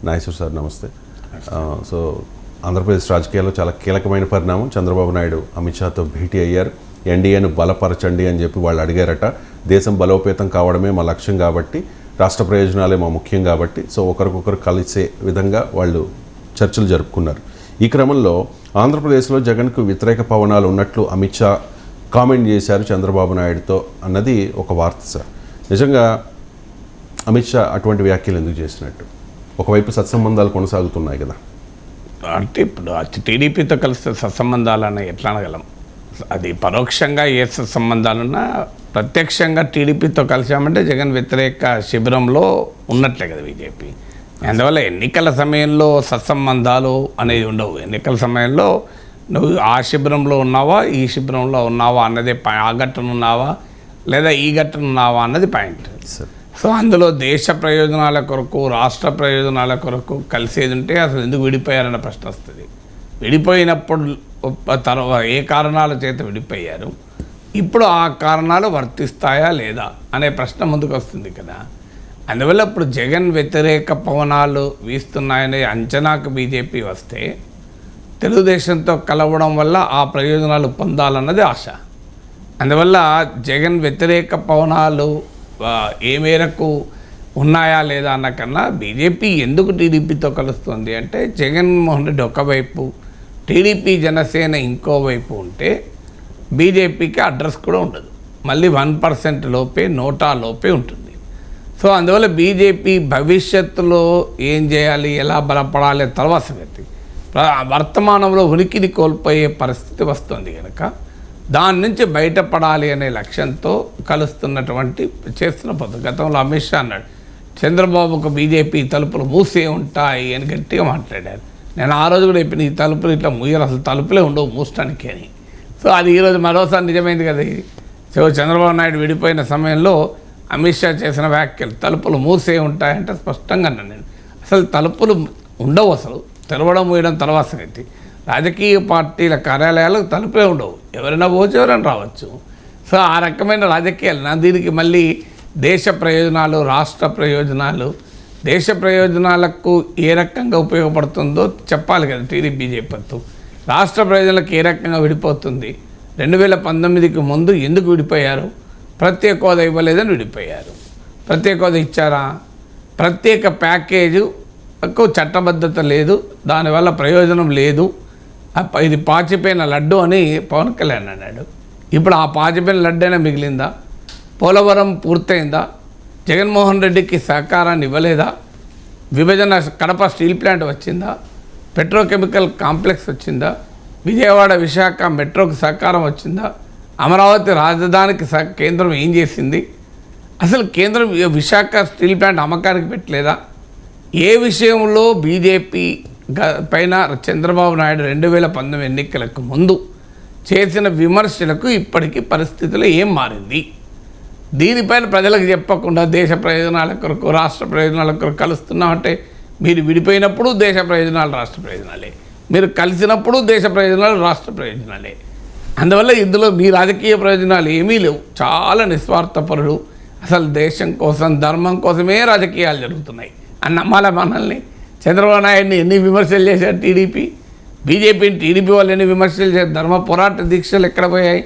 Nageswara sir నమస్తే. So Andhra Pradesh రాజకీయాల్లో చాలా కీలకమైన పరిణామం. చంద్రబాబు నాయుడు అమిత్ షాతో భేటీ అయ్యారు. ఎన్డీఏను బలపరచండి అని చెప్పి వాళ్ళు అడిగారట. దేశం బలోపేతం కావడమే మా లక్ష్యం కాబట్టి, రాష్ట్ర ప్రయోజనాలే మా ముఖ్యం కాబట్టి, సో ఒకరికొకరు కలిసే విధంగా వాళ్ళు చర్చలు జరుపుకున్నారు. ఈ క్రమంలో ఆంధ్రప్రదేశ్లో జగన్కు వ్యతిరేక పవనాలు ఉన్నట్లు అమిత్ షా కామెంట్ చేశారు చంద్రబాబు నాయుడుతో అన్నది ఒక వార్త సార్. నిజంగా అమిత్ షా అటువంటి వ్యాఖ్యలు ఎందుకు చేసినట్టు? ఒకవైపు సత్సంబంధాలు కొనసాగుతున్నాయి కదా. అంటే ఇప్పుడు టీడీపీతో కలిస్తే సత్సంబంధాలని ఎట్లా అనగలం? అది పరోక్షంగా ఏ సత్సంబంధాలున్నా ప్రత్యక్షంగా టీడీపీతో కలిసామంటే జగన్ వ్యతిరేక శిబిరంలో ఉన్నట్లే కదా బీజేపీ. అందువల్ల ఎన్నికల సమయంలో సత్సంబంధాలు అనేది ఉండవు. ఎన్నికల సమయంలో నువ్వు ఆ శిబిరంలో ఉన్నావా, ఈ శిబిరంలో ఉన్నావా అన్నదే, ఆ ఘట్టన ఉన్నావా లేదా ఈ ఘట్టన ఉన్నావా అన్నది పాయింట్. సో అందులో దేశ ప్రయోజనాల కొరకు, రాష్ట్ర ప్రయోజనాల కొరకు కలిసేది ఉంటే అసలు ఎందుకు విడిపోయారన్న ప్రశ్న వస్తుంది. విడిపోయినప్పుడు తర్వాత ఏ కారణాల చేత విడిపోయారు, ఇప్పుడు ఆ కారణాలు వర్తిస్తాయా లేదా అనే ప్రశ్న ముందుకు వస్తుంది కదా. అందువల్ల ఇప్పుడు జగన్ వ్యతిరేక పవనాలు వీస్తున్నాయనే అంచనాకు బీజేపీ వస్తే తెలుగుదేశంతో కలవడం వల్ల ఆ ప్రయోజనాలు పొందాలన్నది ఆశ. అందువల్ల జగన్ వ్యతిరేక పవనాలు ఏ మేరకు ఉన్నాయా లేదా అన్న కన్నా బీజేపీ ఎందుకు టీడీపీతో కలుస్తుంది అంటే, జగన్మోహన్ రెడ్డి ఒకవైపు, టీడీపీ జనసేన ఇంకోవైపు ఉంటే బీజేపీకి అడ్రస్ కూడా ఉండదు. మళ్ళీ 1% లోపే, నోటా లోపే ఉంటుంది. సో అందువల్ల బీజేపీ భవిష్యత్తులో ఏం చేయాలి, ఎలా బలపడాలి తర్వాత సంగతి. వర్తమానంలో ఉనికిని కోల్పోయే పరిస్థితి వస్తుంది కనుక దాని నుంచి బయటపడాలి అనే లక్ష్యంతో కలుస్తున్నటువంటి చేస్తున్న పద్ధతి. గతంలో అమిత్ షా అన్నాడు, చంద్రబాబుకు బీజేపీ తలుపులు మూసే ఉంటాయి అని గట్టిగా మాట్లాడారు. నేను ఆ రోజు కూడా చెప్పిన, ఈ తలుపులు ఇట్లా మూయరు, అసలు తలుపులే ఉండవు మూసటానికి అని. సో అది ఈరోజు మరోసారి నిజమైంది కదా. సో చంద్రబాబు నాయుడు విడిపోయిన సమయంలో అమిత్ షా చేసిన వ్యాఖ్యలు, తలుపులు మూసే ఉంటాయంటే స్పష్టంగా అన్నాను నేను. అసలు తలుపులు ఉండవు, అసలు తెరవడం మూయడం తర్వాత సంగతి. రాజకీయ పార్టీల కార్యాలయాలకు తలుపే ఉండవు, ఎవరైనా పోవచ్చు, ఎవరైనా రావచ్చు. సో ఆ రకమైన రాజకీయాలు. దీనికి మళ్ళీ దేశ ప్రయోజనాలు, రాష్ట్ర ప్రయోజనాలు, దేశ ప్రయోజనాలకు ఏ రకంగా ఉపయోగపడుతుందో చెప్పాలి కదా టీడీపీ బీజేపీతో. రాష్ట్ర ప్రయోజనాలకు ఏ రకంగా విడిపోతుంది? 2019కి ముందు ఎందుకు విడిపోయారు? ప్రత్యేక హోదా ఇవ్వలేదని విడిపోయారు. ప్రత్యేక హోదా ఇచ్చారా? ప్రత్యేక ప్యాకేజీకు చట్టబద్ధత లేదు, దానివల్ల ప్రయోజనం లేదు, ఇది పాచిపోయిన లడ్డు అని పవన్ కళ్యాణ్ అన్నాడు. ఇప్పుడు ఆ పాచిపోయిన లడ్డు అయినా మిగిలిందా? పోలవరం పూర్తయిందా? జగన్మోహన్ రెడ్డికి సహకారాన్ని ఇవ్వలేదా? విభజన కడప స్టీల్ ప్లాంట్ వచ్చిందా? పెట్రోకెమికల్ కాంప్లెక్స్ వచ్చిందా? విజయవాడ విశాఖ మెట్రోకి సహకారం వచ్చిందా? అమరావతి రాజధానికి కేంద్రం ఏం చేసింది? అసలు కేంద్రం విశాఖ స్టీల్ ప్లాంట్ అమ్మకానికి పెట్టలేదా? ఏ విషయంలో బీజేపీ పైన చంద్రబాబు నాయుడు 2019 ఎన్నికలకు ముందు చేసిన విమర్శలకు ఇప్పటికీ పరిస్థితులు ఏం మారింది? దీనిపైన ప్రజలకు చెప్పకుండా దేశ ప్రయోజనాల కొరకు, రాష్ట్ర ప్రయోజనాల కొరకు కలుస్తున్నామంటే, మీరు విడిపోయినప్పుడు దేశ ప్రయోజనాలు రాష్ట్ర ప్రయోజనాలే, మీరు కలిసినప్పుడు దేశ ప్రయోజనాలు రాష్ట్ర ప్రయోజనాలే. అందువల్ల ఇందులో మీ రాజకీయ ప్రయోజనాలు ఏమీ లేవు. చాలా నిస్వార్థపరుడు, అసలు దేశం కోసం, ధర్మం కోసమే రాజకీయాలు జరుగుతున్నాయి అన్న మనల్ని చంద్రబాబు నాయుడిని ఎన్ని విమర్శలు చేశారు టీడీపీ, బీజేపీని టీడీపీ వాళ్ళు ఎన్ని విమర్శలు చేశారు. ధర్మ పోరాట దీక్షలు ఎక్కడ పోయాయి?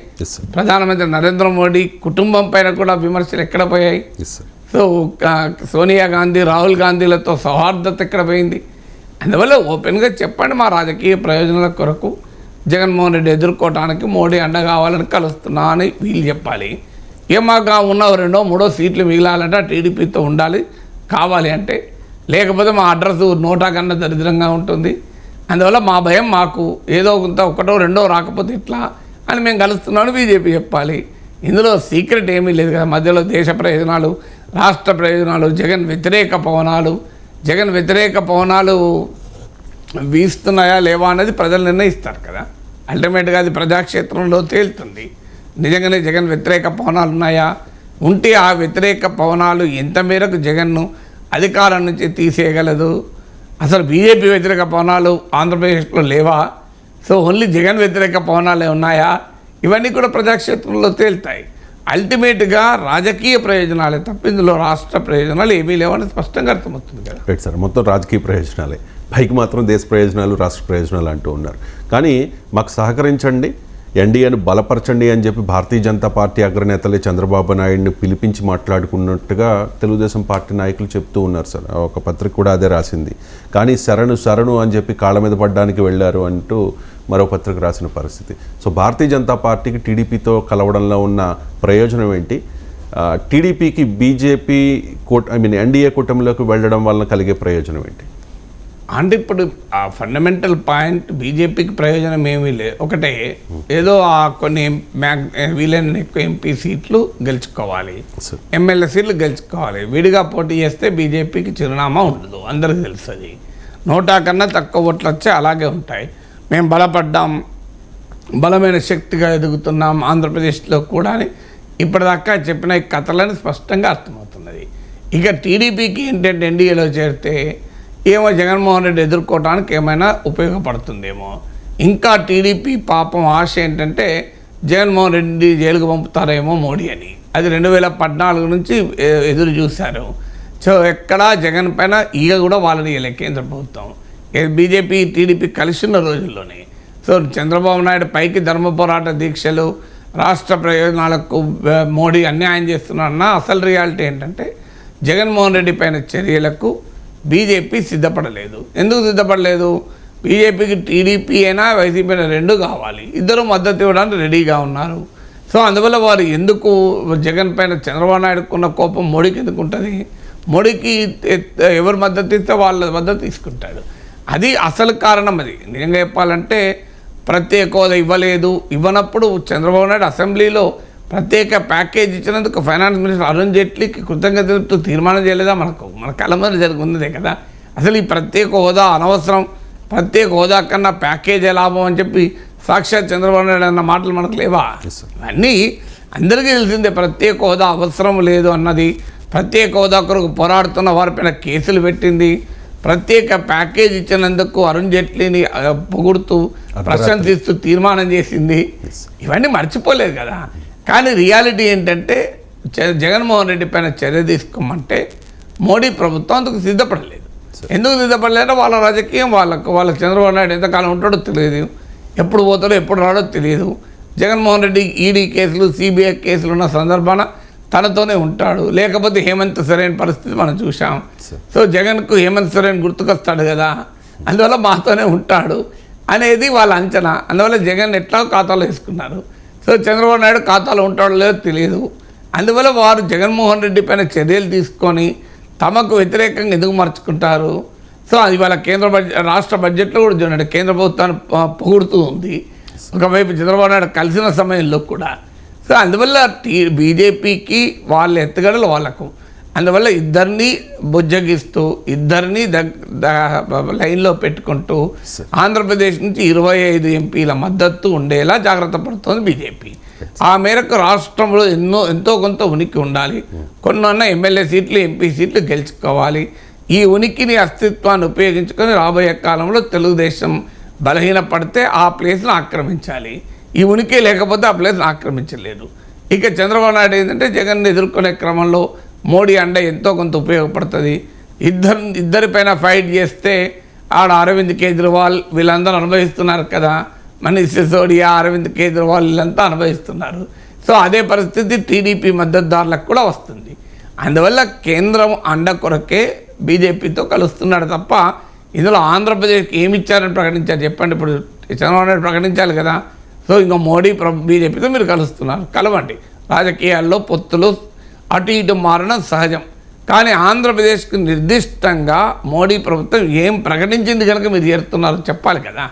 ప్రధానమంత్రి నరేంద్ర మోడీ కుటుంబం పైన కూడా విమర్శలు ఎక్కడ పోయాయి? సో సోనియా గాంధీ, రాహుల్ గాంధీలతో సౌహార్దత ఎక్కడ పోయింది? అందువల్ల ఓపెన్గా చెప్పండి, మా రాజకీయ ప్రయోజనాల కొరకు జగన్మోహన్ రెడ్డి ఎదుర్కోవడానికి మోడీ అండ కావాలని కలుస్తున్నా అని వీళ్ళు చెప్పాలి. ఏమాగా ఉన్న 2, 3 సీట్లు మిగిలాలంటే టీడీపీతో ఉండాలి కావాలి అంటే, లేకపోతే మా అడ్రస్ నోటా కన్నా దరిద్రంగా ఉంటుంది. అందువల్ల మా భయం, మాకు ఏదో కొంత 1, 2 రాకపోతే ఇట్లా అని మేము కలుస్తున్నామని బీజేపీ చెప్పాలి. ఇందులో సీక్రెట్ ఏమీ లేదు కదా. మధ్యలో దేశ ప్రయోజనాలు, రాష్ట్ర ప్రయోజనాలు, జగన్ వ్యతిరేక పవనాలు వీస్తున్నాయా లేవా అనేది ప్రజలు నిర్ణయిస్తారు కదా. అల్టిమేట్గా అది ప్రజాక్షేత్రంలో తేలుతుంది. నిజంగానే జగన్ వ్యతిరేక పవనాలు ఉన్నాయా? ఉంటే ఆ వ్యతిరేక పవనాలు ఎంత మేరకు జగన్ను అధికారం నుంచి తీసేయగలదు? అసలు బీజేపీ వ్యతిరేక పవనాలు ఆంధ్రప్రదేశ్లో లేవా? సో ఓన్లీ జగన్ వ్యతిరేక పవనాలే ఉన్నాయా? ఇవన్నీ కూడా ప్రజాక్షేత్రంలో తేలుతాయి. అల్టిమేట్గా రాజకీయ ప్రయోజనాలే తప్ప ఇందులో రాష్ట్ర ప్రయోజనాలు ఏమీ లేవని స్పష్టంగా అర్థమవుతుంది కదా. రైట్ సార్, మొత్తం రాజకీయ ప్రయోజనాలే, పైకి మాత్రం దేశ ప్రయోజనాలు రాష్ట్ర ప్రయోజనాలు అంటూ ఉన్నారు. కానీ మాకు సహకరించండి, ఎన్డీఏను బలపరచండి అని చెప్పి భారతీయ జనతా పార్టీ అగ్రనేతలే చంద్రబాబు నాయుడిని పిలిపించి మాట్లాడుకున్నట్టుగా తెలుగుదేశం పార్టీ నాయకులు చెప్తూ ఉన్నారు సార్. ఒక పత్రిక కూడా అదే రాసింది. కానీ శరణు అని చెప్పి కాళ్ళ మీద పడ్డానికి వెళ్ళారు అంటూ మరో పత్రిక రాసిన పరిస్థితి. సో భారతీయ జనతా పార్టీకి టీడీపీతో కలవడంలో ఉన్న ప్రయోజనం ఏంటి? టీడీపీకి బీజేపీ ఎన్డీఏ కూటమిలోకి వెళ్ళడం వలన కలిగే ప్రయోజనం ఏంటి? అంటే ఇప్పుడు ఆ ఫండమెంటల్ పాయింట్ బీజేపీకి ప్రయోజనం ఏమీ లేదు. ఒకటే ఏదో ఆ కొన్ని వీలైన ఎక్కువ ఎంపీ సీట్లు గెలుచుకోవాలి, ఎమ్మెల్యే సీట్లు గెలుచుకోవాలి. విడిగా పోటీ చేస్తే బీజేపీకి చిరునామా ఉండదు, అందరికీ తెలుస్తుంది. 100 కన్నా తక్కువ ఓట్లు వచ్చి అలాగే ఉంటాయి. మేము బలపడ్డాం, బలమైన శక్తిగా ఎదుగుతున్నాం ఆంధ్రప్రదేశ్లో కూడా అని ఇప్పటిదాకా చెప్పిన ఈ కథలని స్పష్టంగా అర్థమవుతున్నది. ఇక టీడీపీకి ఏంటంటే ఎన్డీఏలో చేరితే ఏమో జగన్మోహన్ రెడ్డి ఎదుర్కోవడానికి ఏమైనా ఉపయోగపడుతుందేమో. ఇంకా టీడీపీ పాపం ఆశ ఏంటంటే జగన్మోహన్ రెడ్డి జైలుకు పంపుతారేమో మోడీ అని. అది 2014 నుంచి ఎదురు చూశారు. సో ఎక్కడా జగన్ పైన ఈగ కూడా వాళ్ళని కేంద్ర ప్రభుత్వం బీజేపీ టీడీపీ కలిసి ఉన్న రోజుల్లోనే. సో చంద్రబాబు నాయుడు పైకి ధర్మ పోరాట దీక్షలు, రాష్ట్ర ప్రయోజనాలకు మోడీ అన్యాయం చేస్తున్నారన్న అసలు రియాలిటీ ఏంటంటే జగన్మోహన్ రెడ్డి పైన చర్యలకు బీజేపీ సిద్ధపడలేదు. ఎందుకు సిద్ధపడలేదు? బీజేపీకి టీడీపీ అయినా వైసీపీ అయినా రెండు కావాలి, ఇద్దరు మద్దతు ఇవ్వడానికి రెడీగా ఉన్నారు. సో అందువల్ల వారు ఎందుకు జగన్ పైన చంద్రబాబు నాయుడుకు ఉన్న కోపం మోడీకి ఎందుకు ఉంటుంది? మోడీకి ఎవరు మద్దతు ఇస్తే వాళ్ళ మద్దతు తీసుకుంటాడు. అది అసలు కారణం. అది నిజంగా చెప్పాలంటే ప్రత్యేక హోదా ఇవ్వనప్పుడు చంద్రబాబు నాయుడు అసెంబ్లీలో ప్రత్యేక ప్యాకేజ్ ఇచ్చినందుకు ఫైనాన్స్ మినిస్టర్ అరుణ్ జైట్లీకి కృతజ్ఞతలతో తీర్మానం చేయలేదా? మన కళ్ళ మీద జరుగుతుందే కదా. అసలు ఈ ప్రత్యేక హోదా అనవసరం, ప్రత్యేక హోదా కన్నా ప్యాకేజీ లాభం అని చెప్పి సాక్షాత్ చంద్రబాబు నాయుడు అన్న మాటలు మనకు లేవా? అన్నీ అందరికీ తెలిసిందే. ప్రత్యేక హోదా అవసరం లేదు అన్నది, ప్రత్యేక హోదా కొరకు పోరాడుతున్న వారిపైన కేసులు పెట్టింది, ప్రత్యేక ప్యాకేజ్ ఇచ్చినందుకు అరుణ్ జైట్లీని పొగుడుతూ ప్రశంసిస్తూ తీర్మానం చేసింది. ఇవన్నీ మర్చిపోలేదు కదా. కానీ రియాలిటీ ఏంటంటే జగన్మోహన్ రెడ్డి పైన చర్య తీసుకోమంటే మోడీ ప్రభుత్వం అందుకు సిద్ధపడలేదు. ఎందుకు సిద్ధపడలేదో వాళ్ళ రాజకీయం వాళ్ళ చంద్రబాబు నాయుడు ఎంతకాలం ఉంటాడో తెలియదు, ఎప్పుడు పోతాడో ఎప్పుడు రాడో తెలియదు. జగన్మోహన్ రెడ్డి ఈడీ కేసులు, సిబిఐ కేసులు ఉన్న సందర్భాన తనతోనే ఉంటాడు, లేకపోతే హేమంత్ సోరెన్ పరిస్థితి మనం చూసాం. సో జగన్కు హేమంత్ సోరెన్ గుర్తుకొస్తాడు కదా, అందువల్ల మాతోనే ఉంటాడు అనేది వాళ్ళ అంచనా. అందువల్ల జగన్ ఎట్లా ఖాతాలో వేసుకున్నారు. సో చంద్రబాబు నాయుడు ఖాతాలో ఉంటాడో లేదో తెలియదు. అందువల్ల వారు జగన్మోహన్ రెడ్డి పైన చర్యలు తీసుకొని తమకు వ్యతిరేకంగా ఎందుకు మార్చుకుంటారు? సో అది వాళ్ళ రాష్ట్ర బడ్జెట్లో కూడా చూడండి, కేంద్ర ప్రభుత్వాన్ని పొగుడుతూ ఉంది ఒకవైపు చంద్రబాబు నాయుడు కలిసిన సమయంలో కూడా. సో అందువల్ల బీజేపీకి వాళ్ళ ఎత్తుగడలు వాళ్ళకు, అందువల్ల ఇద్దరిని బుజ్జగిస్తూ ఇద్దరిని లైన్లో పెట్టుకుంటూ ఆంధ్రప్రదేశ్ నుంచి 25 ఎంపీల మద్దతు ఉండేలా జాగ్రత్త పడుతోంది బీజేపీ. ఆ మేరకు రాష్ట్రంలో ఎంతో కొంత ఉనికి ఉండాలి, కొన్న ఎమ్మెల్యే సీట్లు, ఎంపీ సీట్లు గెలుచుకోవాలి. ఈ ఉనికిని, అస్తిత్వాన్ని ఉపయోగించుకొని రాబోయే కాలంలో తెలుగుదేశం బలహీనపడితే ఆ ప్లేస్ను ఆక్రమించాలి. ఈ ఉనికి లేకపోతే ఆ ప్లేస్ను ఆక్రమించలేదు. ఇక చంద్రబాబు నాయుడు ఏంటంటే జగన్ని ఎదుర్కొనే క్రమంలో మోడీ అండ ఎంతో కొంత ఉపయోగపడుతుంది. ఇద్దరిపైన ఫైట్ చేస్తే ఆడ అరవింద్ కేజ్రీవాల్ వీళ్ళందరూ అనుభవిస్తున్నారు కదా, మనీష్ సిసోడియా, అరవింద్ కేజ్రీవాల్ వీళ్ళంతా అనుభవిస్తున్నారు. సో అదే పరిస్థితి టీడీపీ మద్దతుదారులకు కూడా వస్తుంది. అందువల్ల కేంద్రం అండ కొరకే బీజేపీతో కలుస్తున్నాడు తప్ప ఇందులో ఆంధ్రప్రదేశ్కి ఏమి ఇచ్చారని ప్రకటించారు చెప్పండి? ఇప్పుడు చంద్రబాబు నాయుడు ప్రకటించాలి కదా. సో ఇంకా మోడీ బీజేపీతో మీరు కలుస్తున్నారు, కలవండి. రాజకీయాల్లో పొత్తులు అటు ఇటు మారడం సహజం. కానీ ఆంధ్రప్రదేశ్కి నిర్దిష్టంగా మోడీ ప్రభుత్వం ఏం ప్రకటించింది కనుక మీరు చేరుతున్నారో చెప్పాలి కదా.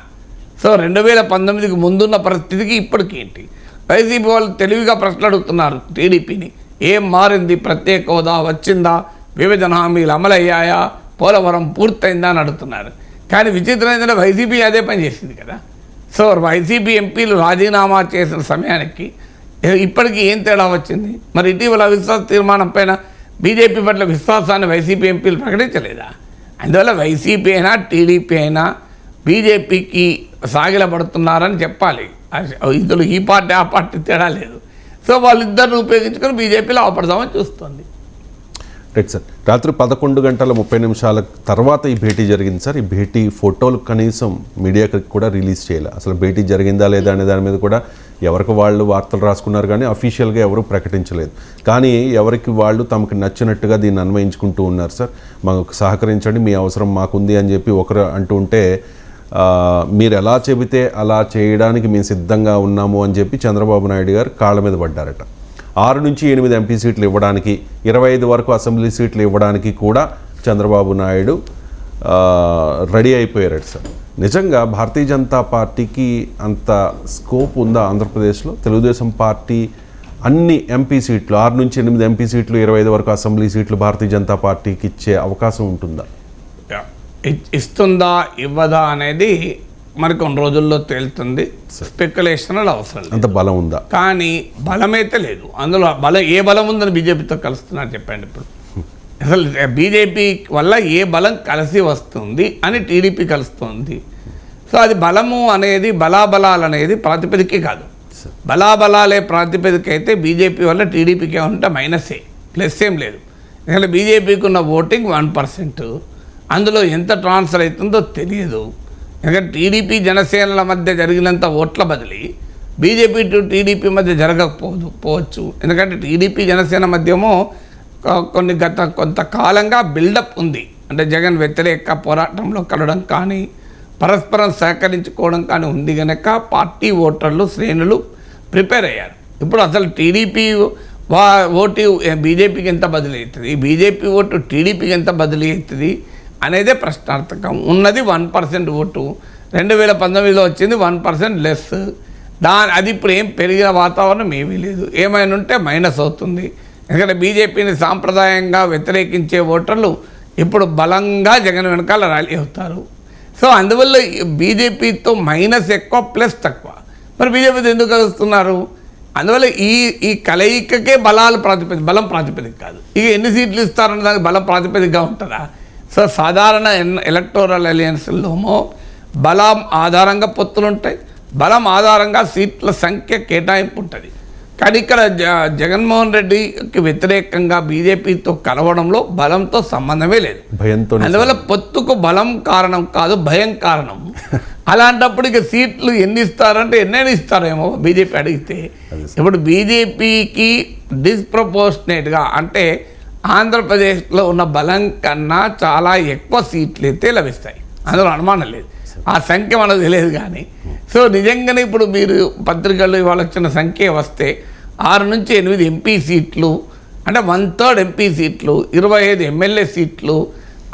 సో 2019కి ముందున్న పరిస్థితికి ఇప్పటికి ఏంటి? వైసీపీ వాళ్ళు తెలివిగా ప్రశ్నలు అడుగుతున్నారు టీడీపీని. ఏం మారింది? ప్రత్యేక హోదా వచ్చిందా? విభజన హామీలు అమలయ్యాయా? పోలవరం పూర్తయిందా అని అడుగుతున్నారు. కానీ విచిత్రం ఏంటంటే వైసీపీ అదే పని చేసింది కదా. సో వైసీపీ ఎంపీలు రాజీనామా చేసిన సమయానికి ఇప్పటికీ ఏం తేడా వచ్చింది? మరి ఇటీవల విశ్వాస తీర్మానం పైన బీజేపీ పట్ల విశ్వాసాన్ని వైసీపీ ఎంపీలు ప్రకటించలేదా? అందువల్ల వైసీపీ అయినా టీడీపీ అయినా బీజేపీకి సాగిలపడుతున్నారని చెప్పాలి. ఇందులో ఈ పార్టీ ఆ పార్టీ తేడా లేదు. సో వాళ్ళిద్దరిని ఉపయోగించుకొని బీజేపీలో అవపడదామని చూస్తుంది. రైట్ సార్, రాత్రి 11:30 తర్వాత ఈ భేటీ జరిగింది సార్. ఈ భేటీ ఫోటోలు కనీసం మీడియాకి కూడా రిలీజ్ చేయాలి. అసలు భేటీ జరిగిందా లేదా అనే దాని మీద కూడా ఎవరికి వాళ్ళు వార్తలు రాసుకున్నారు కానీ అఫీషియల్గా ఎవరు ప్రకటించలేదు. కానీ ఎవరికి వాళ్ళు తమకు నచ్చినట్టుగా దీన్ని అన్వయించుకుంటూ ఉన్నారు. సార్ మాకు సహకరించండి, మీ అవసరం మాకుంది అని చెప్పి ఒకరు అంటూ ఉంటే మీరు ఎలా చెబితే అలా చేయడానికి మేము సిద్ధంగా ఉన్నాము అని చెప్పి చంద్రబాబు నాయుడు గారు కాళ్ళ మీద పడ్డారట. 6 నుంచి 8 ఎంపీ సీట్లు ఇవ్వడానికి, 25 వరకు అసెంబ్లీ సీట్లు ఇవ్వడానికి కూడా చంద్రబాబు నాయుడు రెడీ అయిపోయారట సార్. నిజంగా భారతీయ జనతా పార్టీకి అంత స్కోప్ ఉందా ఆంధ్రప్రదేశ్లో? తెలుగుదేశం పార్టీ అన్ని ఎంపీ సీట్లు 6 నుంచి 8 ఎంపీ సీట్లు, 25 వరకు అసెంబ్లీ సీట్లు భారతీయ జనతా పార్టీకి ఇచ్చే అవకాశం ఉంటుందా? ఇస్తుందా ఇవ్వదా అనేది మరి కొన్ని రోజుల్లో తేలుతుంది. స్పెక్యులేషన్ అవసరం లేదు. అంత బలం ఉందా? కానీ బలమైతే లేదు. అందులో ఏ బలం ఉందని బీజేపీతో కలుస్తున్నారు చెప్పండి. ఇప్పుడు అసలు బీజేపీ వల్ల ఏ బలం కలిసి వస్తుంది అని టీడీపీ కలుస్తుంది. సో అది బలము అనేది బలాబలాలు అనేది ప్రాతిపదికే కాదు. బలాబలాలే ప్రాతిపదిక అయితే బీజేపీ వల్ల టీడీపీకి ఏమంటే మైనసే, ప్లస్ ఏం లేదు. ఎందుకంటే బీజేపీకి ఉన్న ఓటింగ్ 1%, అందులో ఎంత ట్రాన్స్ఫర్ అవుతుందో తెలియదు. ఎందుకంటే టీడీపీ జనసేనల మధ్య జరిగినంత ఓట్ల బదిలీ బీజేపీ టు టీడీపీ మధ్య జరగకపోవచ్చు. ఎందుకంటే టీడీపీ జనసేన మధ్యేమో కొంతకాలంగా బిల్డప్ ఉంది. అంటే జగన్ వ్యతిరేక పోరాటంలో కలవడం కానీ, పరస్పరం సహకరించుకోవడం కానీ ఉంది కనుక పార్టీ ఓటర్లు శ్రేణులు ప్రిపేర్ అయ్యారు. ఇప్పుడు అసలు టీడీపీ ఓటు బీజేపీకి ఎంత బదిలీ అవుతుంది, బీజేపీ ఓటు టీడీపీకి ఎంత బదిలీ అవుతుంది అనేదే ప్రశ్నార్థకం. ఉన్నది 1% ఓటు, 2019లో వచ్చింది 1% లెస్. అది ఇప్పుడు ఏం పెరిగిన వాతావరణం ఏమీ లేదు. ఏమైనా ఉంటే మైనస్ అవుతుంది. ఎందుకంటే బీజేపీని సాంప్రదాయంగా వ్యతిరేకించే ఓటర్లు ఇప్పుడు బలంగా జగన్ వెనకాల ర్యాలీ అవుతారు. సో అందువల్ల బీజేపీతో మైనస్ ఎక్కువ, ప్లస్ తక్కువ. మరి బీజేపీతో ఎందుకు కలుస్తున్నారు? అందువల్ల ఈ కలయికకే బలం ప్రాతిపదిక కాదు. ఇక ఎన్ని సీట్లు ఇస్తారన్న దానికి బలం ప్రాతిపదికగా ఉంటుందా? సో సాధారణ ఎలక్టోరల్ అలయన్స్లోమో బలం ఆధారంగా పొత్తులు ఉంటాయి, బలం ఆధారంగా సీట్ల సంఖ్య కేటాయింపు ఉంటుంది. కానీ ఇక్కడ జగన్మోహన్ రెడ్డికి వ్యతిరేకంగా బీజేపీతో కలవడంలో బలంతో సంబంధమే లేదు. భయంతో, అందువల్ల పొత్తుకు బలం కారణం కాదు, భయం కారణం. అలాంటప్పుడు ఇక సీట్లు ఎన్ని ఇస్తారంటే ఎన్నైనా ఇస్తారేమో బీజేపీ అడిగితే. ఇప్పుడు బీజేపీకి డిస్ప్రపోర్షనేట్గా అంటే ఆంధ్రప్రదేశ్లో ఉన్న బలం కన్నా చాలా ఎక్కువ సీట్లు అయితే లభిస్తాయి, అందులో అనుమానం లేదు. ఆ సంఖ్య మనకు తెలియదు కానీ. సో నిజంగానే ఇప్పుడు మీరు పత్రికల్లో ఇవాళ వచ్చిన సంఖ్య వస్తే 6 నుంచి 8 ఎంపీ సీట్లు అంటే 1/3 ఎంపీ సీట్లు, 25 ఎమ్మెల్యే సీట్లు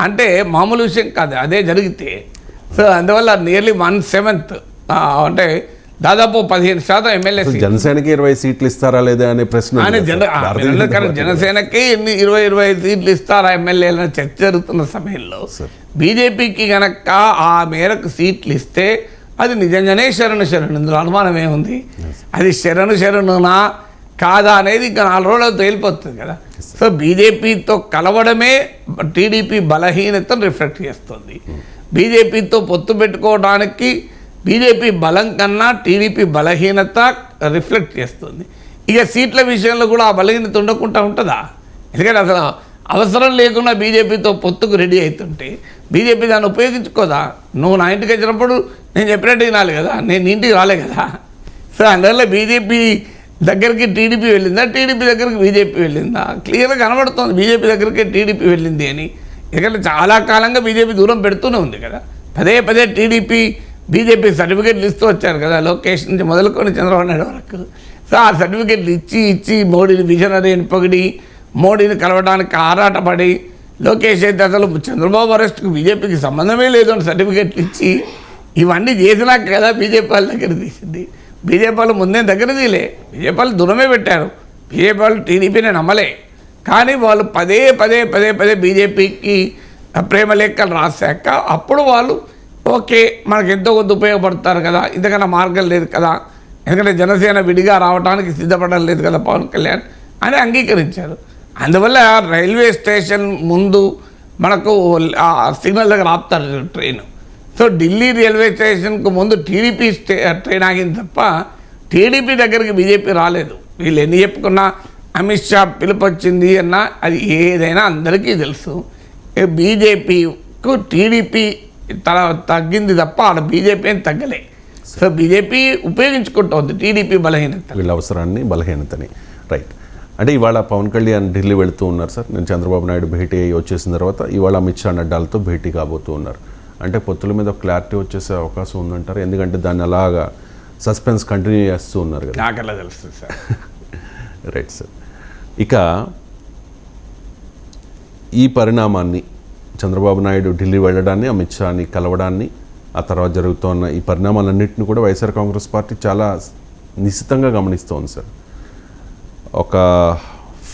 అంటే మామూలు విషయం కాదు. అదే జరిగితే సో అందువల్ల నియర్లీ 1/7 అంటే దాదాపు 15% ఎమ్మెల్యే. జనసేనకి 20 సీట్లు ఇస్తారా లేదా అనే ప్రశ్న. జనసేనకి 20-25 సీట్లు ఇస్తారా ఎమ్మెల్యేల చర్చ జరుగుతున్న సమయంలో బీజేపీకి గనక ఆ మేరకు సీట్లు ఇస్తే అది నిజంగానే శరణు ఇందులో అనుమానం ఏముంది? అది శరణునా కాదా అనేది ఇంకా 4 రోజులు తేలిపోతుంది కదా. సో బీజేపీతో కలవడమే టీడీపీ బలహీనతను రిఫ్లెక్ట్ చేస్తుంది. బీజేపీతో పొత్తు పెట్టుకోవడానికి బీజేపీ బలం కన్నా టీడీపీ బలహీనత రిఫ్లెక్ట్ చేస్తుంది. ఇక సీట్ల విషయంలో కూడా ఆ బలహీనత ఉండకుండా ఉంటుందా? ఎందుకంటే అసలు అవసరం లేకుండా బీజేపీతో పొత్తుకు రెడీ అవుతుంటే బీజేపీ దాన్ని ఉపయోగించుకోదా? నువ్వు నా ఇంటికి వచ్చినప్పుడు నేను చెప్పినట్టు వినాలి కదా, నేను ఇంటికి రాలే కదా. సో అందువల్ల బీజేపీ దగ్గరికి టీడీపీ వెళ్ళిందా, టీడీపీ దగ్గరికి బీజేపీ వెళ్ళిందా? క్లియర్గా కనబడుతుంది బీజేపీ దగ్గరికి టీడీపీ వెళ్ళింది అని. ఎందుకంటే చాలా కాలంగా బీజేపీ దూరం పెడుతూనే ఉంది కదా. పదే బీజేపీ సర్టిఫికేట్లు ఇస్తూ వచ్చారు కదా, లోకేష్ నుంచి మొదలుకొని చంద్రబాబు నాయుడు వరకు. సో ఆ సర్టిఫికేట్లు ఇచ్చి మోడీని విజనరీ అని పొగిడి, మోడీని కలవడానికి ఆరాటపడి, లోకేష్ అయితే అసలు చంద్రబాబు అరెస్ట్కి బీజేపీకి సంబంధమే లేదు అని సర్టిఫికేట్లు ఇచ్చి ఇవన్నీ చేసినాక కదా బీజేపీ వాళ్ళ దగ్గర తీసింది. బీజేపీ వాళ్ళు ముందే దగ్గర తీలే, బీజేపీ వాళ్ళు దూరమే పెట్టారు. బీజేపీ వాళ్ళు టీడీపీని నమ్మలే. కానీ వాళ్ళు పదే బీజేపీకి ప్రేమ లేఖలు రాశాక అప్పుడు వాళ్ళు ఓకే మనకు ఎంతో కొంత ఉపయోగపడతారు కదా, ఇంతకన్నా మార్గం లేదు కదా, ఎందుకంటే జనసేన విడిగా రావడానికి సిద్ధపడడం లేదు కదా పవన్ కళ్యాణ్ అని అంగీకరించారు. అందువల్ల రైల్వే స్టేషన్ ముందు మనకు సిగ్నల్ దగ్గర ఆపుతారు ట్రైన్. సో ఢిల్లీ రైల్వే స్టేషన్కు ముందు టీడీపీ ట్రైన్ ఆగింది తప్ప టీడీపీ దగ్గరికి బీజేపీ రాలేదు. వీళ్ళు ఎన్ని చెప్పుకున్నా అమిత్ షా పిలుపు వచ్చింది అన్న అది ఏదైనా అందరికీ తెలుసు. బీజేపీకు టీడీపీ తగ్గింది తప్ప ఆడ బీజేపీ అని తగ్గలే. సో బీజేపీ ఉపయోగించుకుంటోంది టీడీపీ బలహీనత, వీళ్ళ అవసరాన్ని బలహీనతని. రైట్. అంటే ఇవాళ పవన్ కళ్యాణ్ ఢిల్లీ వెళుతూ ఉన్నారు సార్. నేను చంద్రబాబు నాయుడు భేటీ అయ్యి వచ్చేసిన తర్వాత ఇవాళ అమిత్ షా నడ్డాలతో భేటీ కాబోతూ ఉన్నారు. అంటే పొత్తుల మీద క్లారిటీ వచ్చేసే అవకాశం ఉందంటారు? ఎందుకంటే దాన్ని అలాగా సస్పెన్స్ కంటిన్యూ చేస్తూ ఉన్నారు కదా. నాకల్లా తెలుస్తుంది సార్. Right sir. ఇక ఈ పరిణామాన్ని, చంద్రబాబు నాయుడు ఢిల్లీ వెళ్ళడాన్ని, అమిత్ షాని కలవడాన్ని, ఆ తర్వాత జరుగుతున్న ఈ పరిణామాలన్నింటినీ కూడా వైఎస్ఆర్ కాంగ్రెస్ పార్టీ చాలా నిశితంగా గమనిస్తోంది సార్. ఒక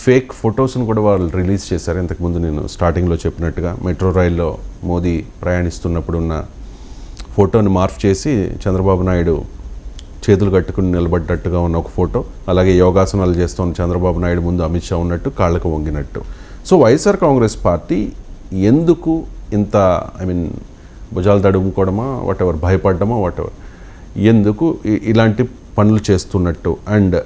ఫేక్ ఫొటోస్ను కూడా వాళ్ళు రిలీజ్ చేశారు. ఇంతకుముందు నేను స్టార్టింగ్లో చెప్పినట్టుగా మెట్రో రైల్లో మోదీ ప్రయాణిస్తున్నప్పుడు ఉన్న ఫోటోని మార్ఫ్ చేసి చంద్రబాబు నాయుడు చేతులు కట్టుకుని నిలబడ్డట్టుగా ఉన్న ఒక ఫోటో, అలాగే యోగాసనాలు చేస్తున్న చంద్రబాబు నాయుడు ముందు అమిత్ షా ఉన్నట్టు, కాళ్ళకు వంగినట్టు. సో వైఎస్ఆర్ కాంగ్రెస్ పార్టీ ఎందుకు ఇంత భుజాలు తడుముకోవడమా వాటెవర్, భయపడ్డమా వాటెవర్, ఎందుకు ఇలాంటి పనులు చేస్తున్నట్టు? అండ్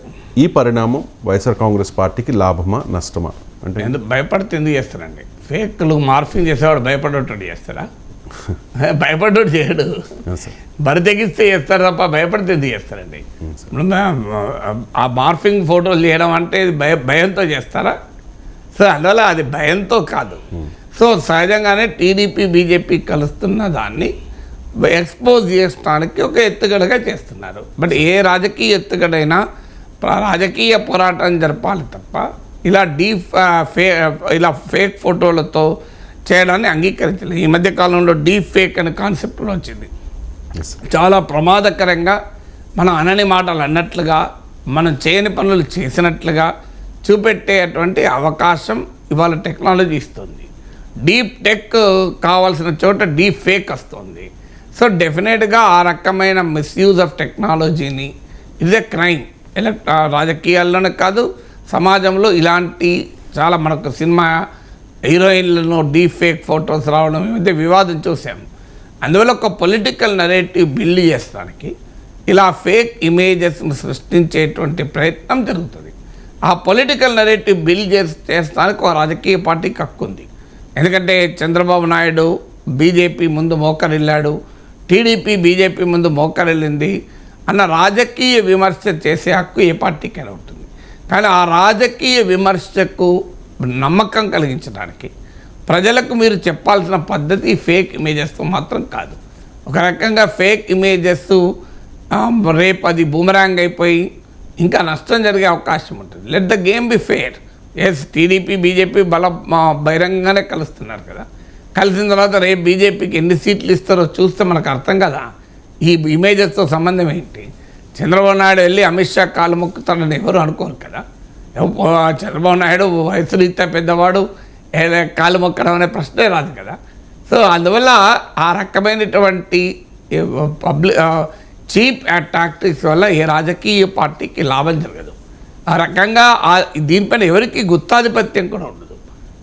ఈ పరిణామం వైఎస్ఆర్ కాంగ్రెస్ పార్టీకి లాభమా నష్టమా? అంటే ఎందుకు భయపడితే ఎందుకు చేస్తారండి? ఫేక్లు మార్ఫింగ్ చేసేవాడు భయపడేటట్టు చేస్తారా? భయపడ్డోడు చేయడు. బరి తెగిస్తే చేస్తారు తప్ప భయపడితే ఎందుకు చేస్తారండి? ఆ మార్ఫింగ్ ఫోటోలు చేయడం అంటే భయంతో చేస్తారా? సో అందువల్ల అది భయంతో కాదు. సో సహజంగానే టీడీపీ బీజేపీ కలుస్తున్న దాన్ని ఎక్స్పోజ్ చేయడానికి ఒక ఎత్తుగడగా చేస్తున్నారు. బట్ ఏ రాజకీయ ఎత్తుగడైనా రాజకీయ పోరాటం జరపాలి తప్ప ఇలా ఇలా ఫేక్ ఫోటోలతో చేయడాన్ని అంగీకరించలేదు. ఈ మధ్య కాలంలో డీప్ ఫేక్ అనే కాన్సెప్ట్ వచ్చింది. చాలా ప్రమాదకరంగా మనం అనని మాటలు అన్నట్లుగా, మనం చేయని పనులు చేసినట్లుగా చూపెట్టేటువంటి అవకాశం ఇవాళ టెక్నాలజీ ఇస్తుంది. డీప్ టెక్ కావాల్సిన చోట డీప్ ఫేక్ వస్తుంది. సో డెఫినెట్గా ఆ రకమైన మిస్యూజ్ ఆఫ్ టెక్నాలజీని ఇట్ ఇస్ ఎ క్రైమ్. రాజకీయాల్లోనే కాదు, సమాజంలో ఇలాంటి చాలా మనకు సినిమా హీరోయిన్లను డీప్ ఫేక్ ఫొటోస్ రావడం ఈ మధ్య వివాదం చూసాం. అందువల్ల ఒక పొలిటికల్ నరేటివ్ బిల్డ్ చేస్తానికి ఇలా ఫేక్ ఇమేజెస్ను సృష్టించేటువంటి ప్రయత్నం జరుగుతుంది. ఆ పొలిటికల్ నరేటివ్ బిల్డ్ చేస్తానికి ఒక రాజకీయ పార్టీకి హక్కు ఉంది. ఎందుకంటే చంద్రబాబు నాయుడు బీజేపీ ముందు మోకరిల్లాడు, టీడీపీ బీజేపీ ముందు మోకరిల్లింది అన్న రాజకీయ విమర్శ చేసే హక్కు ఏ పార్టీకైనా ఉంటుంది. కానీ ఆ రాజకీయ విమర్శకు నమ్మకం కలిగించడానికి ప్రజలకు మీరు చెప్పాల్సిన పద్ధతి ఫేక్ ఇమేజెస్తో మాత్రం కాదు. ఒక రకంగా ఫేక్ ఇమేజెస్ రేపు అది బూమరాంగ్ అయిపోయి ఇంకా నష్టం జరిగే అవకాశం ఉంటుంది. Let the game be fair. Yes, TDP BJP బహిరంగంగానే కలుస్తున్నారు కదా. కలిసిన తర్వాత రేపు బీజేపీకి ఎన్ని సీట్లు ఇస్తారో చూస్తే మనకు అర్థం కదా ఈ ఇమేజెస్తో సంబంధం ఏంటి. చంద్రబాబు నాయుడు వెళ్ళి అమిత్ షా కాలు మొక్కుతాడని ఎవరు అనుకోరు కదా. చంద్రబాబు నాయుడు వయసు రీత్యా పెద్దవాడు, కాలు మొక్కడం అనే ప్రశ్నే రాదు కదా. సో అందువల్ల ఆ రకమైనటువంటి చీప్ టాక్టిక్స్ వల్ల ఏ రాజకీయ పార్టీకి లాభం జరగదు. ఆ రకంగా దీనిపైన ఎవరికి గుత్తాధిపత్యం కూడా ఉండదు.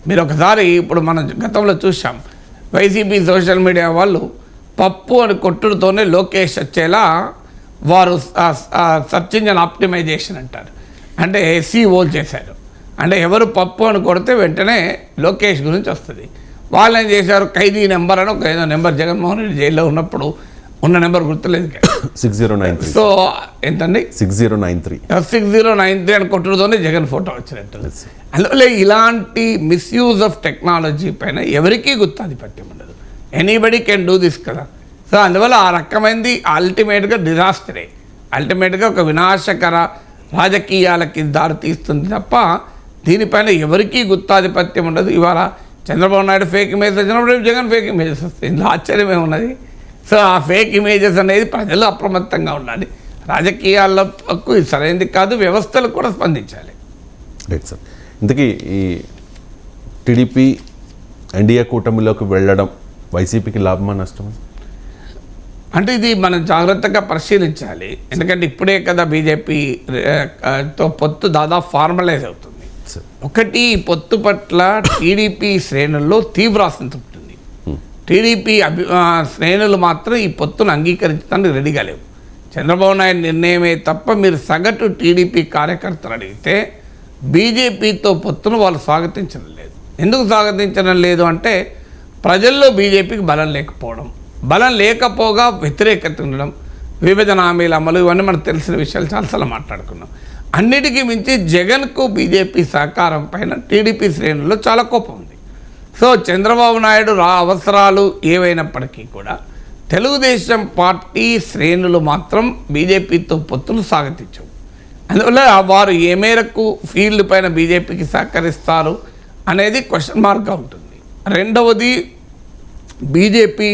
మీరు ఒకసారి ఇప్పుడు మనం గతంలో చూసాం, వైసీపీ సోషల్ మీడియా వాళ్ళు పప్పు అని కొట్టుడుతోనే లోకేష్ వచ్చేలా వారు సర్చ్ ఇంజిన్ ఆప్టిమైజేషన్ అంటారు, అంటే SEO చేశారు. అంటే ఎవరు పప్పు అని కొడితే వెంటనే లోకేష్ గురించి వస్తుంది. వాళ్ళు ఏం చేశారు, ఖైదీ నెంబర్ అని ఒక ఏదో నెంబర్, జగన్మోహన్ రెడ్డి జైల్లో ఉన్నప్పుడు ఉన్న నెంబర్ గుర్తులేదు, 6093. సో ఎంతండి, 6093 అని కొట్టుడుతోనే జగన్ ఫోటో వచ్చినట్టు. అందువల్ల ఇలాంటి మిస్యూజ్ ఆఫ్ టెక్నాలజీ పైన ఎవరికీ గుత్తాధిపత్యం ఉండదు. ఎనీబడి కెన్ డూ దిస్ కదా. సో అందువల్ల ఆ రకమైనది అల్టిమేట్గా డిజాస్టరే, అల్టిమేట్గా ఒక వినాశకర రాజకీయాలకి దారి తీస్తుంది తప్ప దీనిపైన ఎవరికీ గుత్తాధిపత్యం ఉండదు. ఇవాళ చంద్రబాబు నాయుడు ఫేక్ ఇమేజెస్ వచ్చినప్పుడు జగన్ ఫేక్ ఇమేజెస్ వస్తాయి, ఇందులో ఆశ్చర్యమే ఉన్నది. సో ఆ ఫేక్ ఇమేజెస్ అనేది ప్రజలు అప్రమత్తంగా ఉండాలి. రాజకీయాలకు ఇది సరైనది కాదు, వ్యవస్థలు కూడా స్పందించాలి. Right sir. ఇంతకీ ఈ టీడీపీ ఎన్డీఏ కూటమిలోకి వెళ్ళడం వైసీపీకి లాభమా నష్టమా? అంటే ఇది మనం జాగ్రత్తగా పరిశీలించాలి. ఎందుకంటే ఇప్పుడే కదా బీజేపీతో పొత్తు దాదాపు ఫార్మలైజ్ అవుతుంది. ఒకటి, పొత్తు పట్ల టీడీపీ శ్రేణుల్లో తీవ్ర అసంతృప్తి ఉంది. టీడీపీ శ్రేణులు మాత్రం ఈ పొత్తును అంగీకరించడానికి రెడీగా లేవు. చంద్రబాబు నాయుడు నిర్ణయమే తప్ప మీరు సగటు టీడీపీ కార్యకర్తలు అడిగితే బీజేపీతో పొత్తును వాళ్ళు స్వాగతించడం లేదు. ఎందుకు స్వాగతించడం లేదు అంటే ప్రజల్లో బీజేపీకి బలం లేకపోవడం, బలం లేకపోగా వ్యతిరేకత ఉండడం, విభజన హామీల అమలు, ఇవన్నీ మనకు తెలిసిన విషయాలు చాలాసార్లు మాట్లాడుకున్నాం. అన్నిటికీ మించి జగన్కు బీజేపీ సహకారం పైన టీడీపీ శ్రేణుల్లో చాలా కోపం ఉంది. సో చంద్రబాబు నాయుడు అవసరాలు ఏవైనప్పటికీ కూడా తెలుగుదేశం పార్టీ శ్రేణులు మాత్రం బీజేపీతో పొత్తులు స్వాగతించవు. అందువల్ల వారు ఏ మేరకు ఫీల్డ్ పైన బీజేపీకి సహకరిస్తారు అనేది క్వశ్చన్ మార్క్గా ఉంటుంది. రెండవది, బీజేపీ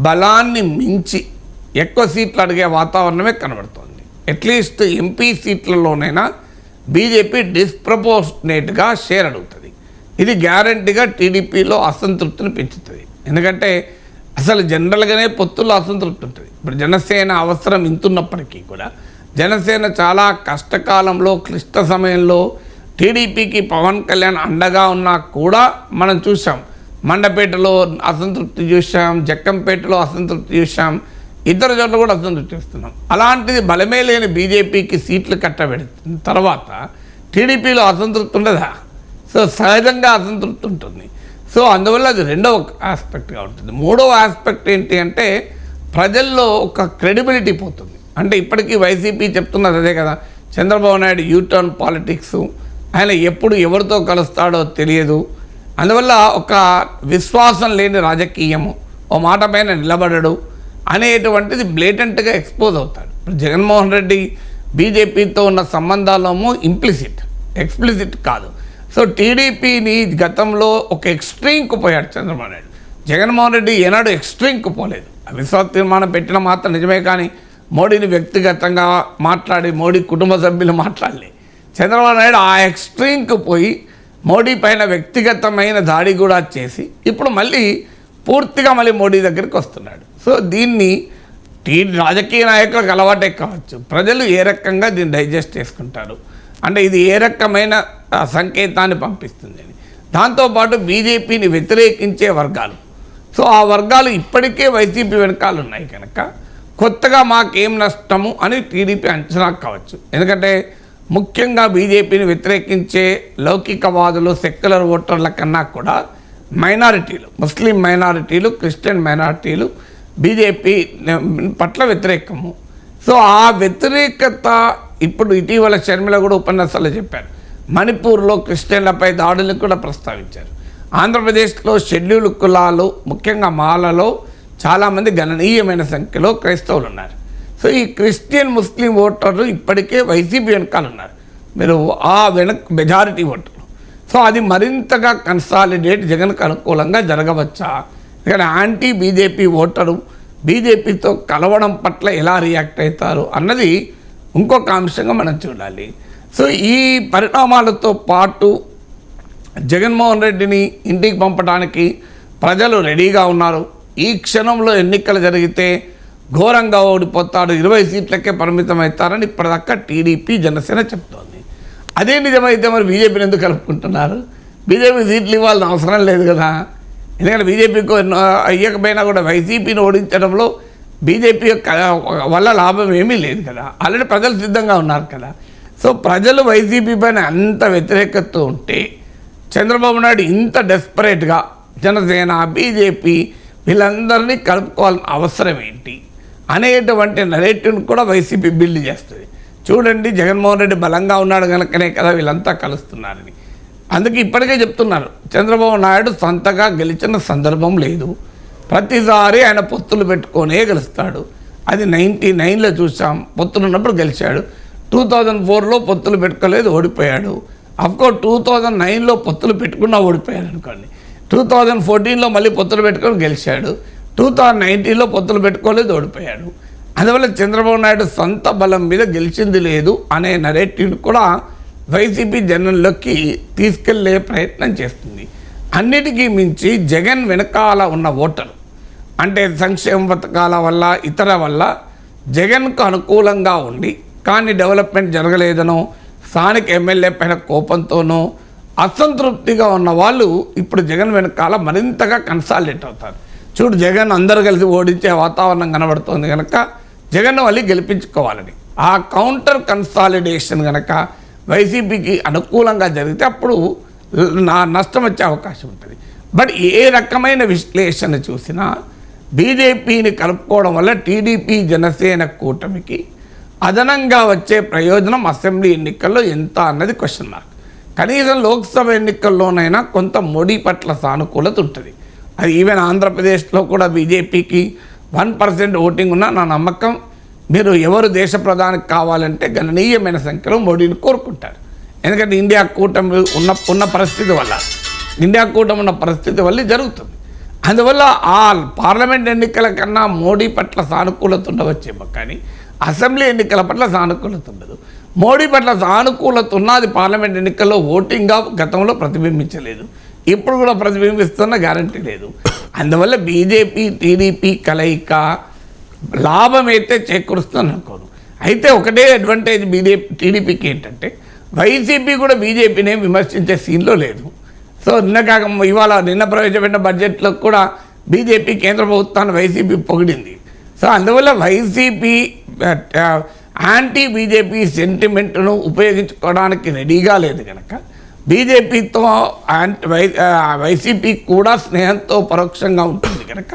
బలాన్ని మించి ఎక్కువ సీట్లు అడిగే వాతావరణమే కనబడుతోంది. అట్లీస్ట్ ఎంపీ సీట్లలోనైనా బీజేపీ డిస్ప్రపోర్షనేట్గా షేర్ అడుగుతుంది. ఇది గ్యారంటీగా టీడీపీలో అసంతృప్తిని పెంచుతుంది. ఎందుకంటే అసలు జనరల్గానే పొత్తుల్లో అసంతృప్తి ఉంటుంది. ఇప్పుడు జనసేన అవసరం ఇంతున్నప్పటికీ కూడా జనసేన చాలా కష్టకాలంలో క్లిష్ట సమయంలో టీడీపీకి పవన్ కళ్యాణ్ అండగా ఉన్నా కూడా మనం చూసాం. మండపేటలో అసంతృప్తి చూసాం, జక్కంపేటలో అసంతృప్తి చూసాం, ఇతర చోట్ల కూడా అసంతృప్తి చూస్తున్నాం. అలాంటిది బలమే లేని బీజేపీకి సీట్లు కట్టబెడుతున్న తర్వాత టీడీపీలో అసంతృప్తి ఉండదా? సో సహజంగా అసంతృప్తి ఉంటుంది. సో అందువల్ల అది రెండవ ఆస్పెక్ట్గా ఉంటుంది. మూడవ ఆస్పెక్ట్ ఏంటి అంటే ప్రజల్లో ఒక క్రెడిబిలిటీ పోతుంది. అంటే ఇప్పటికీ వైసీపీ చెప్తున్నది అదే కదా, చంద్రబాబు నాయుడు యూటర్న్ పాలిటిక్స్, ఆయన ఎప్పుడు ఎవరితో కలుస్తాడో తెలియదు, అందువల్ల ఒక విశ్వాసం లేని రాజకీయము, ఓ మాట పైన నిలబడడు అనేటువంటిది బ్లేటెంట్గా ఎక్స్పోజ్ అవుతాడు. ఇప్పుడు జగన్మోహన్ రెడ్డి బీజేపీతో ఉన్న సంబంధాలేమో ఇంప్లిసిట్, ఎక్స్ప్లిసిట్ కాదు. సో టీడీపీని గతంలో ఒక ఎక్స్ట్రీమ్కు పోయాడు చంద్రబాబు నాయుడు. జగన్మోహన్ రెడ్డి ఏనాడు ఎక్స్ట్రీమ్కు పోలేదు. అవిశ్వాస తీర్మానం పెట్టిన మాత్రం నిజమే, కానీ మోడీని వ్యక్తిగతంగా మాట్లాడి మోడీ కుటుంబ సభ్యులు మాట్లాడలే. చంద్రబాబు నాయుడు ఆ ఎక్స్ట్రీమ్కు పోయి మోడీ పైన వ్యక్తిగతమైన దాడి కూడా చేసి ఇప్పుడు మళ్ళీ పూర్తిగా మళ్ళీ మోడీ దగ్గరికి వస్తున్నాడు. సో దీన్ని రాజకీయ నాయకులకు అలవాటే కావచ్చు, ప్రజలు ఏ రకంగా దీన్ని డైజెస్ట్ చేసుకుంటారు అంటే ఇది ఏ రకమైన సంకేతాన్ని పంపిస్తుంది అని. దాంతోపాటు బీజేపీని వ్యతిరేకించే వర్గాలు, సో ఆ వర్గాలు ఇప్పటికే వైసీపీ వెనకాల ఉన్నాయి కనుక కొత్తగా మాకేం నష్టము అని టీడీపీ అంచనా కావచ్చు. ఎందుకంటే ముఖ్యంగా బీజేపీని వ్యతిరేకించే లౌకికవాదులు, సెక్యులర్ ఓటర్ల కన్నా కూడా మైనారిటీలు, ముస్లిం మైనారిటీలు, క్రిస్టియన్ మైనారిటీలు బీజేపీ పట్ల వ్యతిరేకము. సో ఆ వ్యతిరేకత ఇప్పుడు ఇటీవల షర్మిల కూడా ఉపన్యాసాలు చెప్పారు. మణిపూర్లో క్రిస్టియన్లపై దాడులను కూడా ప్రస్తావించారు. ఆంధ్రప్రదేశ్లో షెడ్యూల్ కులాలు, ముఖ్యంగా మాలలో చాలామంది గణనీయమైన సంఖ్యలో క్రైస్తవులు ఉన్నారు. సో ఈ క్రిస్టియన్ ముస్లిం ఓటర్లు ఇప్పటికే వైసీపీ వెనకాల ఉన్నారు, మీరు ఆ మెజారిటీ ఓటర్లు. సో అది మరింతగా కన్సాలిడేట్ జగన్కు అనుకూలంగా జరగవచ్చా? ఇక్కడ యాంటీ బీజేపీ ఓటరు బీజేపీతో కలవడం పట్ల ఎలా రియాక్ట్ అవుతారు అన్నది ఇంకొక అంశంగా మనం చూడాలి. సో ఈ పరిణామాలతో పాటు జగన్మోహన్ రెడ్డిని ఇంటికి పంపడానికి ప్రజలు రెడీగా ఉన్నారు. ఈ క్షణంలో ఎన్నికలు జరిగితే ఘోరంగా ఓడిపోతాడు, 20 సీట్లకే పరిమితం అవుతారని ఇప్పటిదాకా టీడీపీ, జనసేన చెప్తోంది. అదే నిజమైతే మరి బీజేపీని ఎందుకు కలుపుకుంటున్నారు? బీజేపీ సీట్లు ఇవ్వాల్సిన అవసరం లేదు కదా. ఎందుకంటే బీజేపీకి అయ్యకపోయినా కూడా వైసీపీని ఓడించడంలో బీజేపీ వల్ల లాభం ఏమీ లేదు కదా. ఆల్రెడీ ప్రజలు సిద్ధంగా ఉన్నారు కదా. సో ప్రజలు వైసీపీ పైన అంత వ్యతిరేకత ఉంటే చంద్రబాబు నాయుడు ఇంత డెస్పరేట్గా జనసేన, బీజేపీ వీళ్ళందరినీ కలుపుకోవాల్సిన అవసరం ఏంటి అనేటువంటి నరేటివ్ని కూడా వైసీపీ బిల్డ్ చేస్తుంది. చూడండి, జగన్మోహన్ రెడ్డి బలంగా ఉన్నాడు కనుకనే కదా వీళ్ళంతా కలుస్తున్నారని. అందుకే ఇప్పటికే చెప్తున్నారు, చంద్రబాబు నాయుడు సొంతగా గెలిచిన సందర్భం లేదు, ప్రతిసారి ఆయన పొత్తులు పెట్టుకొనే గెలుస్తాడు. అది 99లో చూసాం, పొత్తులు ఉన్నప్పుడు గెలిచాడు. 2004లో పొత్తులు పెట్టుకోలేదు, ఓడిపోయాడు. అఫ్కోర్స్ 2009లో పొత్తులు పెట్టుకున్నా ఓడిపోయాడు అనుకోండి. 2014లో మళ్ళీ పొత్తులు పెట్టుకొని గెలిచాడు. 2019లో పొత్తులు పెట్టుకోలేదు, ఓడిపోయాడు. అందువల్ల చంద్రబాబు నాయుడు సొంత బలం మీద గెలిచింది లేదు అనే నరేటివ్ని కూడా వైసీపీ జనంలోకి తీసుకెళ్లే ప్రయత్నం చేస్తుంది. అన్నిటికీ మించి జగన్ వెనకాల ఉన్న ఓటరు, అంటే సంక్షేమ పథకాల వల్ల ఇతర వల్ల జగన్కు అనుకూలంగా ఉండి కానీ డెవలప్మెంట్ జరగలేదనో, స్థానిక ఎమ్మెల్యే పైన కోపంతోనో అసంతృప్తిగా ఉన్న వాళ్ళు ఇప్పుడు జగన్ వెనకాల మరింతగా కన్సాలిడేట్ అవుతారు. చూడు, జగన్ అందరూ కలిసి ఓడించే వాతావరణం కనబడుతుంది కనుక జగన్ను మళ్ళీ గెలిపించుకోవాలని. ఆ కౌంటర్ కన్సాలిడేషన్ కనుక వైసీపీకి అనుకూలంగా జరిగితే అప్పుడు నష్టం వచ్చే అవకాశం ఉంటుంది. బట్ ఏ రకమైన విశ్లేషణ చూసినా బీజేపీని కలుపుకోవడం వల్ల టీడీపీ జనసేన కూటమికి అదనంగా వచ్చే ప్రయోజనం అసెంబ్లీ ఎన్నికల్లో ఎంత అన్నది క్వశ్చన్ మార్క్. కనీసం లోక్సభ ఎన్నికల్లోనైనా కొంత మోడీ పట్ల సానుకూలత ఉంటుంది. అది ఈవెన్ ఆంధ్రప్రదేశ్లో కూడా బీజేపీకి 1% ఓటింగ్ ఉన్న నా నమ్మకం మీరు ఎవరు దేశ ప్రధానికి కావాలంటే గణనీయమైన సంఖ్యలో మోడీని కోరుకుంటారు. ఎందుకంటే ఇండియా కూటమి ఉన్న పరిస్థితి వల్ల జరుగుతుంది. అందువల్ల ఆ పార్లమెంట్ ఎన్నికల కన్నా మోడీ పట్ల సానుకూలత ఉండవచ్చేమో కానీ అసెంబ్లీ ఎన్నికల పట్ల సానుకూలత ఉండదు. మోడీ పట్ల సానుకూలత ఉన్నది పార్లమెంట్ ఎన్నికల్లో ఓటింగ్గా గతంలో ప్రతిబింబించలేదు, ఇప్పుడు కూడా ప్రతిబింబిస్తున్న గ్యారంటీ లేదు. అందువల్ల బీజేపీ టీడీపీ కలయిక లాభం అయితే చేకూరుస్తుందని అనుకోను. అయితే ఒకటే అడ్వాంటేజ్ టీడీపీకి ఏంటంటే వైసీపీ కూడా బీజేపీని విమర్శించే సీన్లో లేదు. సో నిన్న ప్రవేశపెట్టిన బడ్జెట్లో కూడా బీజేపీ కేంద్ర ప్రభుత్వాన్ని వైసీపీ పొగిడింది. సో అందువల్ల వైసీపీ యాంటీ బీజేపీ సెంటిమెంట్ను ఉపయోగించుకోవడానికి రెడీగా లేదు కనుక బీజేపీతో వైసీపీ కూడా స్నేహంతో పరోక్షంగా ఉంటుంది కనుక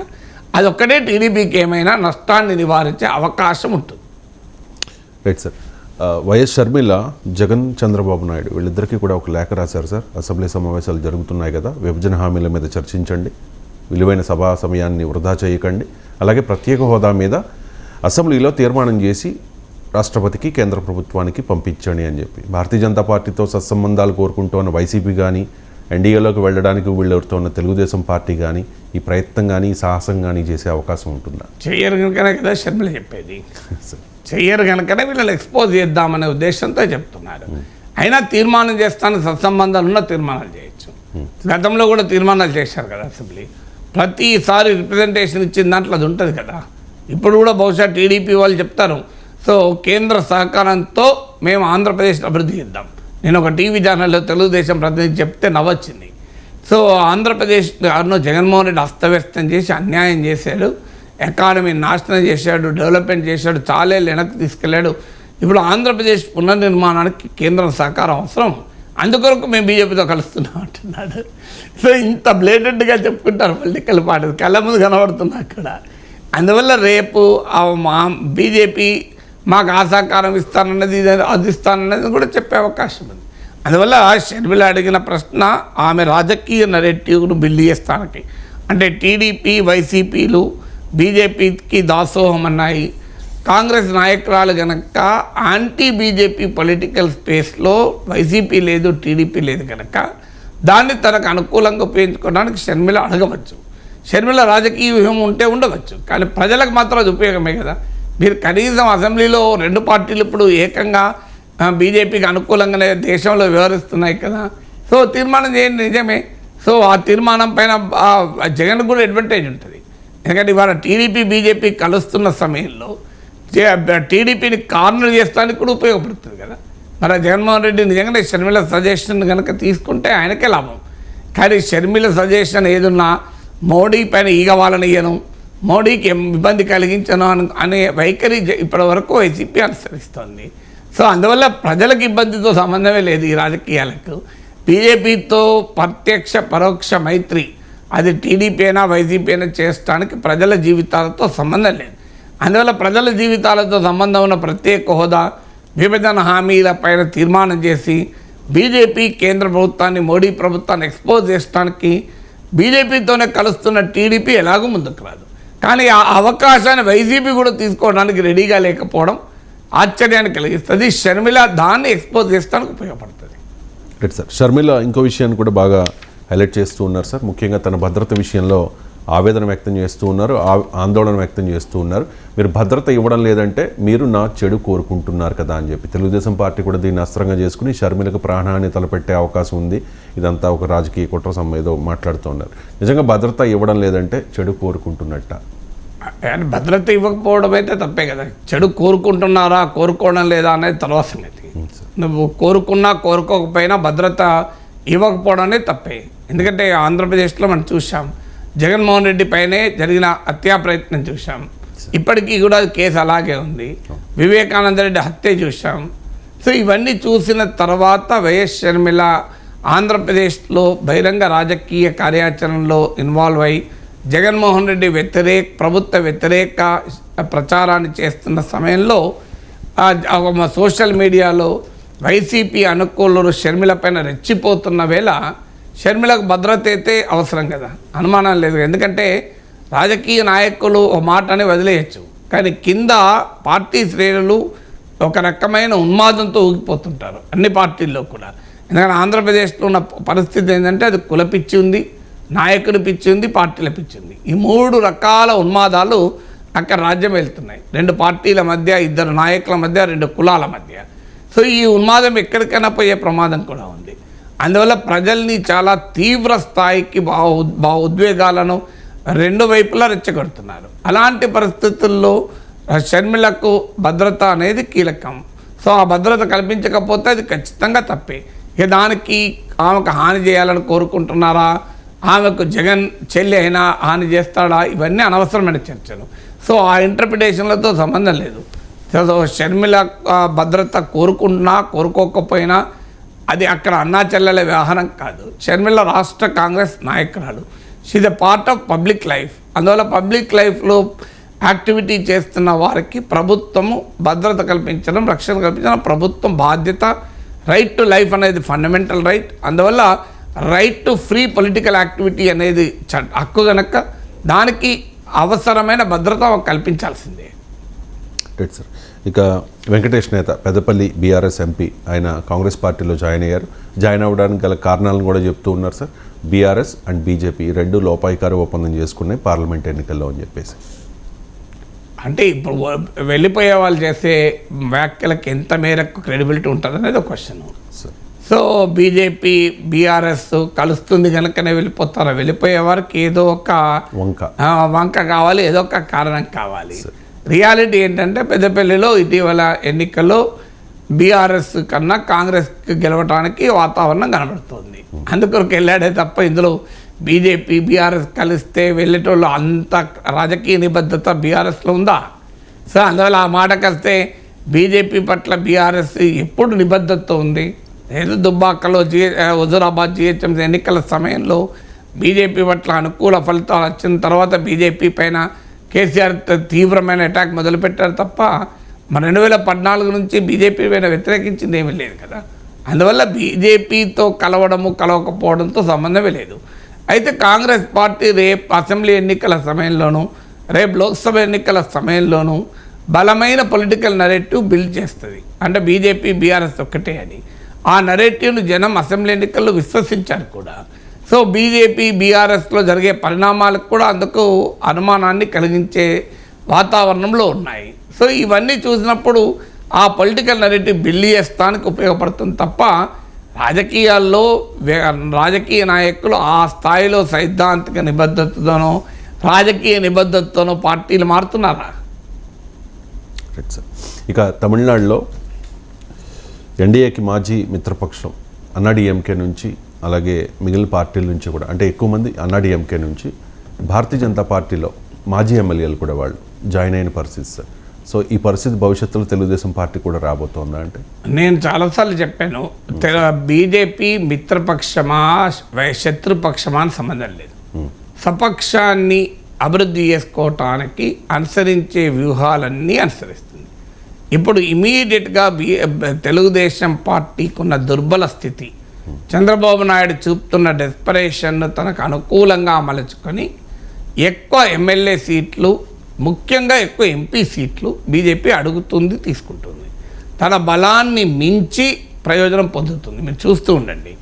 అదొక్కటే టీడీపీకి ఏమైనా నష్టాన్ని నివారించే అవకాశం ఉంటుంది. Right sir. YS Sharmila, Jagan, Chandrababu Naidu వీళ్ళిద్దరికీ కూడా ఒక లేఖ రాశారు సార్. అసెంబ్లీ సమావేశాలు జరుగుతున్నాయి కదా, విభజన హామీల మీద చర్చించండి, విలువైన సభా సమయాన్ని వృధా చేయకండి, అలాగే ప్రత్యేక హోదా మీద అసెంబ్లీలో తీర్మానం చేసి రాష్ట్రపతికి కేంద్ర ప్రభుత్వానికి పంపించండి అని చెప్పి భారతీయ జనతా పార్టీతో సత్సంబంధాలు కోరుకుంటున్న వైసీపీ కానీ ఎన్డీఏలోకి వెళ్ళడానికి వీళ్ళెవరితోన్న తెలుగుదేశం పార్టీ కానీ ఈ ప్రయత్నం కానీ ఈ సాహసం కానీ చేసే అవకాశం ఉంటుందా? చెయ్యరు కనుకనే కదా షర్మిల చెప్పేది. చెయ్యరు కనుకనే వీళ్ళని ఎక్స్పోజ్ చేద్దామనే ఉద్దేశంతో చెప్తున్నారు. అయినా తీర్మానం చేస్తాను, సత్సంబంధాలు ఉన్న తీర్మానాలు చేయొచ్చు. గతంలో కూడా తీర్మానాలు చేశారు కదా అసెంబ్లీ. ప్రతిసారి రిప్రజెంటేషన్ ఇచ్చిన దాంట్లో అది ఉంటుంది కదా. ఇప్పుడు కూడా బహుశా టీడీపీ వాళ్ళు చెప్తారు, సో కేంద్ర సహకారంతో మేము ఆంధ్రప్రదేశ్ అభివృద్ధి చేద్దాం. నేను ఒక టీవీ ఛానల్లో తెలుగుదేశం ప్రతినిధి చెప్తే నవ్వొచ్చింది. సో ఆంధ్రప్రదేశ్ జగన్మోహన్ రెడ్డి అస్తవ్యస్తం చేసి అన్యాయం చేశాడు, ఎకానమీ నాశనం చేశాడు, డెవలప్మెంట్ చేశాడు, చాలేళ్ళు వెనక్కి తీసుకెళ్ళాడు. ఇప్పుడు ఆంధ్రప్రదేశ్ పునర్నిర్మాణానికి కేంద్రం సహకారం అవసరం, అందుకొరకు మేము బీజేపీతో కలుస్తున్నాం అంటున్నాడు. సో ఇంత బ్లేటెంట్గా చెప్పుకుంటారు పొలిటికల్ పార్టీ, కళ్ళ ముందు కనబడుతున్నా అక్కడ. అందువల్ల రేపు బీజేపీ మాకు ఆ సహకారం ఇస్తానన్నది, అది ఇస్తానన్నది కూడా చెప్పే అవకాశం ఉంది. అందువల్ల షర్మిల అడిగిన ప్రశ్న ఆమె రాజకీయ నెరేటివ్ను బిల్డ్ చేస్తానికి, అంటే టీడీపీ వైసీపీలు బీజేపీకి దాసోహం అన్నాయి. కాంగ్రెస్ నాయకురాలు కనుక యాంటీ బీజేపీ పొలిటికల్ స్పేస్లో వైసీపీ లేదు, టీడీపీ లేదు కనుక దాన్ని తనకు అనుకూలంగా ఉపయోగించుకోవడానికి షర్మిల అడగవచ్చు. షర్మిల రాజకీయ వ్యూహం ఉంటే ఉండవచ్చు, కానీ ప్రజలకు మాత్రం అది ఉపయోగమే కదా. మీరు కనీసం అసెంబ్లీలో రెండు పార్టీలు ఇప్పుడు ఏకంగా బీజేపీకి అనుకూలంగానే దేశంలో వ్యవహరిస్తున్నాయి కదా. సో తీర్మానం చేయండి, నిజమే. సో ఆ తీర్మానం పైన జగన్ కూడా అడ్వాంటేజ్ ఉంటుంది. ఎందుకంటే ఇవాళ టీడీపీ బీజేపీ కలుస్తున్న సమయంలో టీడీపీని కార్నర్ చేస్తానికి కూడా ఉపయోగపడుతుంది కదా. మరి జగన్మోహన్ రెడ్డి నిజంగానే షర్మిల సజెషన్ కనుక తీసుకుంటే ఆయనకే లాభం. కానీ షర్మిల సజెషన్ ఏదున్నా మోడీ పైన ఈగవాలని ఇయ్యను, మోడీకి ఇబ్బంది కలిగించను అనే వైఖరి ఇప్పటివరకు వైసీపీ అనుసరిస్తోంది. సో అందువల్ల ప్రజలకు ఇబ్బందితో సంబంధమే లేదు ఈ రాజకీయాలకు. బీజేపీతో ప్రత్యక్ష పరోక్ష మైత్రి అది టీడీపీ అయినా వైసీపీ అయినా చేయడానికి ప్రజల జీవితాలతో సంబంధం లేదు. అందువల్ల ప్రజల జీవితాలతో సంబంధం ఉన్న ప్రత్యేక హోదా, విభజన హామీల పైన తీర్మానం చేసి బీజేపీ కేంద్ర ప్రభుత్వాన్ని, మోడీ ప్రభుత్వాన్ని ఎక్స్పోజ్ చేయడానికి బీజేపీతోనే కలుస్తున్న టీడీపీ ఎలాగూ ముందుకు రాదు. కానీ ఆ అవకాశాన్ని వైసీపీ కూడా తీసుకోవడానికి రెడీగా లేకపోవడం ఆశ్చర్యాన్ని కలిగిస్తుంది. షర్మిల దాన్ని ఎక్స్పోజ్ చేయడానికి ఉపయోగపడుతుంది. Right sir. షర్మిల ఇంకో విషయాన్ని కూడా బాగా హైలైట్ చేస్తూ ఉన్నారు సార్. ముఖ్యంగా తన భద్రత విషయంలో ఆవేదన వ్యక్తం చేస్తూ ఉన్నారు, ఆందోళన వ్యక్తం చేస్తూ ఉన్నారు. మీరు భద్రత ఇవ్వడం లేదంటే మీరు నా చెడు కోరుకుంటున్నారు కదా అని చెప్పి తెలుగుదేశం పార్టీ కూడా దీన్ని అస్త్రంగా చేసుకుని షర్మిలకు ప్రాణాన్ని తలపెట్టే అవకాశం ఉంది, ఇదంతా ఒక రాజకీయ కుట్ర ఏదో మాట్లాడుతూ ఉన్నారు. నిజంగా భద్రత ఇవ్వడం లేదంటే చెడు కోరుకుంటున్నట్ట? భద్రత ఇవ్వకపోవడం అయితే తప్పే కదా. చెడు కోరుకుంటున్నారా కోరుకోవడం లేదా అనేది తర్వాత సంగతి. నువ్వు కోరుకున్నా కోరుకోకపోయినా భద్రత ఇవ్వకపోవడం అనేది తప్పే. ఎందుకంటే ఆంధ్రప్రదేశ్లో మనం చూసాం, జగన్మోహన్ రెడ్డి పైనే జరిగిన హత్యా ప్రయత్నం చూసాం. ఇప్పటికీ కూడా కేసు అలాగే ఉంది. వివేకానంద రెడ్డి హత్య చూసాం. సో ఇవన్నీ చూసిన తర్వాత వైఎస్ షర్మిల ఆంధ్రప్రదేశ్లో బహిరంగ రాజకీయ కార్యాచరణలో ఇన్వాల్వ్ అయి జగన్మోహన్ రెడ్డి ప్రభుత్వ వ్యతిరేక ప్రచారాన్ని చేస్తున్న సమయంలో సోషల్ మీడియాలో వైసీపీ అనుకూలులు షర్మిల పైన రెచ్చిపోతున్న వేళ షర్మిలకు భద్రత అయితే అవసరం కదా, అనుమానం లేదు. ఎందుకంటే రాజకీయ నాయకులు ఒక మాటని వదిలేయచ్చు, కానీ కింద పార్టీ శ్రేణులు ఒక రకమైన ఉన్మాదంతో ఊగిపోతుంటారు అన్ని పార్టీల్లో కూడా. ఎందుకంటే ఆంధ్రప్రదేశ్లో ఉన్న పరిస్థితి ఏంటంటే అది కుల పిచ్చి ఉంది, నాయకుల పిచ్చి ఉంది, పార్టీల పిచ్చి ఉంది. ఈ 3 రకాల ఉన్మాదాలు అక్కడ రాజ్యం వెళ్తున్నాయి. 2 పార్టీల మధ్య, 2 నాయకుల మధ్య, 2 కులాల మధ్య. సో ఈ ఉన్మాదం ఎక్కడికైనా పోయే ప్రమాదం కూడా ఉంది. అందువల్ల ప్రజల్ని చాలా తీవ్ర స్థాయికి ఉద్వేగాలను 2 వైపులా రెచ్చగొడుతున్నారు. అలాంటి పరిస్థితుల్లో షర్మిలకు భద్రత అనేది కీలకం. సో ఆ భద్రత కల్పించకపోతే అది ఖచ్చితంగా తప్పే. ఇక దానికి ఆమెకు హాని చేయాలని కోరుకుంటున్నారా, ఆమెకు జగన్ చెల్లి అయినా హాని చేస్తాడా, ఇవన్నీ అనవసరమైన చర్చలు. సో ఆ ఇంటర్ప్రిటేషన్లతో సంబంధం లేదు. సో షర్మిల భద్రత కోరుకోకపోయినా అది అక్కడ అన్నా చెల్లెల వ్యవహారం కాదు. షర్మిల రాష్ట్ర కాంగ్రెస్ నాయకురాలు, she the part of public life. అందువల్ల పబ్లిక్ లైఫ్లో యాక్టివిటీ చేస్తున్న వారికి ప్రభుత్వము భద్రత కల్పించడం, రక్షణ కల్పించడం ప్రభుత్వం బాధ్యత. రైట్ టు లైఫ్ అనేది ఫండమెంటల్ రైట్. అందువల్ల right to free political activity అనేది హక్కు కనుక దానికి అవసరమైన భద్రత కల్పించాల్సిందే. Right sir. ఇక వెంకటేష్ నేత పెద్దపల్లి బీఆర్ఎస్ ఎంపీ, ఆయన కాంగ్రెస్ పార్టీలో జాయిన్ అయ్యారు. జాయిన్ అవ్వడానికి గల కారణాలను కూడా చెప్తూ ఉన్నారు సార్. బీఆర్ఎస్ అండ్ బీజేపీ 2 లోపాయికారి ఒప్పందం చేసుకున్నాయి పార్లమెంట్ ఎన్నికల్లో అని చెప్పేసి. అంటే ఇప్పుడు వెళ్ళిపోయే వాళ్ళు చేసే వ్యాఖ్యలకు ఎంత మేరకు క్రెడిబిలిటీ ఉంటుంది అనేది ఒక క్వశ్చన్. సో బీజేపీ బీఆర్ఎస్ కలుస్తుంది కనుకనే వెళ్ళిపోతారా? వెళ్ళిపోయే వారికి ఏదో ఒక వంక కావాలి, ఏదో ఒక కారణం కావాలి. రియాలిటీ ఏంటంటే పెద్దపల్లిలో ఇటీవల ఎన్నికల్లో బీఆర్ఎస్ కన్నా కాంగ్రెస్కి గెలవడానికి వాతావరణం కనబడుతుంది. అందుకొరకు వెళ్ళాడే తప్ప ఇందులో బీజేపీ బీఆర్ఎస్ కలిస్తే వెళ్ళేటోళ్ళు అంత రాజకీయ నిబద్ధత బీఆర్ఎస్లో ఉందా? సో అందువల్ల ఆ మాట కలిస్తే బీజేపీ పట్ల బీఆర్ఎస్ ఎప్పుడు నిబద్ధత ఉంది? ఏదో దుబ్బాకలో హుజూరాబాద్ జిహెచ్ఎంసీ ఎన్నికల సమయంలో బీజేపీ పట్ల అనుకూల ఫలితాలు వచ్చిన తర్వాత బీజేపీ పైన కేసీఆర్ తీవ్రమైన అటాక్ మొదలుపెట్టారు తప్ప 2014 నుంచి బీజేపీ పైన వ్యతిరేకించింది ఏమీ లేదు కదా. అందువల్ల బీజేపీతో కలవకపోవడంతో సంబంధమే లేదు. అయితే కాంగ్రెస్ పార్టీ రేపు అసెంబ్లీ ఎన్నికల సమయంలోనూ, రేపు లోక్సభ ఎన్నికల సమయంలోనూ బలమైన పొలిటికల్ నరేటివ్ బిల్డ్ చేస్తుంది. అంటే బీజేపీ బీఆర్ఎస్ ఒక్కటే అని. ఆ నరేటివ్ను జనం అసెంబ్లీ ఎన్నికల్లో విశ్వసించారు కూడా. సో బీజేపీ బీఆర్ఎస్లో జరిగే పరిణామాలకు కూడా అందుకు అనుమానాన్ని కలిగించే వాతావరణంలో ఉన్నాయి. సో ఇవన్నీ చూసినప్పుడు ఆ పొలిటికల్ నరేటివ్ బిల్డ్ చేస్తానికి ఉపయోగపడుతుంది తప్ప రాజకీయాల్లో రాజకీయ నాయకులు ఆ స్థాయిలో సైద్ధాంతిక నిబద్ధతతోనో రాజకీయ నిబద్ధతతోనో పార్టీలు మారుతున్నారా? ఇక తమిళనాడులో ఎన్డీఏకి మాజీ మిత్రపక్షం అన్నాడీఎంకే నుంచి, అలాగే మిగిలిన పార్టీల నుంచి కూడా, అంటే ఎక్కువ మంది అన్నాడీఎంకే నుంచి భారతీయ జనతా పార్టీలో మాజీ ఎమ్మెల్యేలు కూడా వాళ్ళు జాయిన్ అయిన పరిస్థితి సార్. సో ఈ పరిస్థితి భవిష్యత్తులో తెలుగుదేశం పార్టీ కూడా రాబోతోందా? అంటే నేను చాలాసార్లు చెప్పాను, బీజేపీ మిత్రపక్షమా శత్రుపక్షమా అని సంబంధం లేదు. స్వపక్షాన్ని అభివృద్ధి చేసుకోవటానికి అనుసరించే వ్యూహాలన్నీ అనుసరిస్తుంది. ఇప్పుడు ఇమీడియట్గా తెలుగుదేశం పార్టీకి ఉన్న దుర్బల స్థితి, చంద్రబాబు నాయుడు చూపుతున్న డెస్పరేషన్ను తనకు అనుకూలంగా మలుచుకొని ఎక్కువ ఎమ్మెల్యే సీట్లు, ముఖ్యంగా ఎక్కువ ఎంపీ సీట్లు బీజేపీ అడుగుతుంది, తీసుకుంటుంది. తన బలాన్ని మించి ప్రయోజనం పొందుతుంది. మీరు చూస్తూ ఉండండి.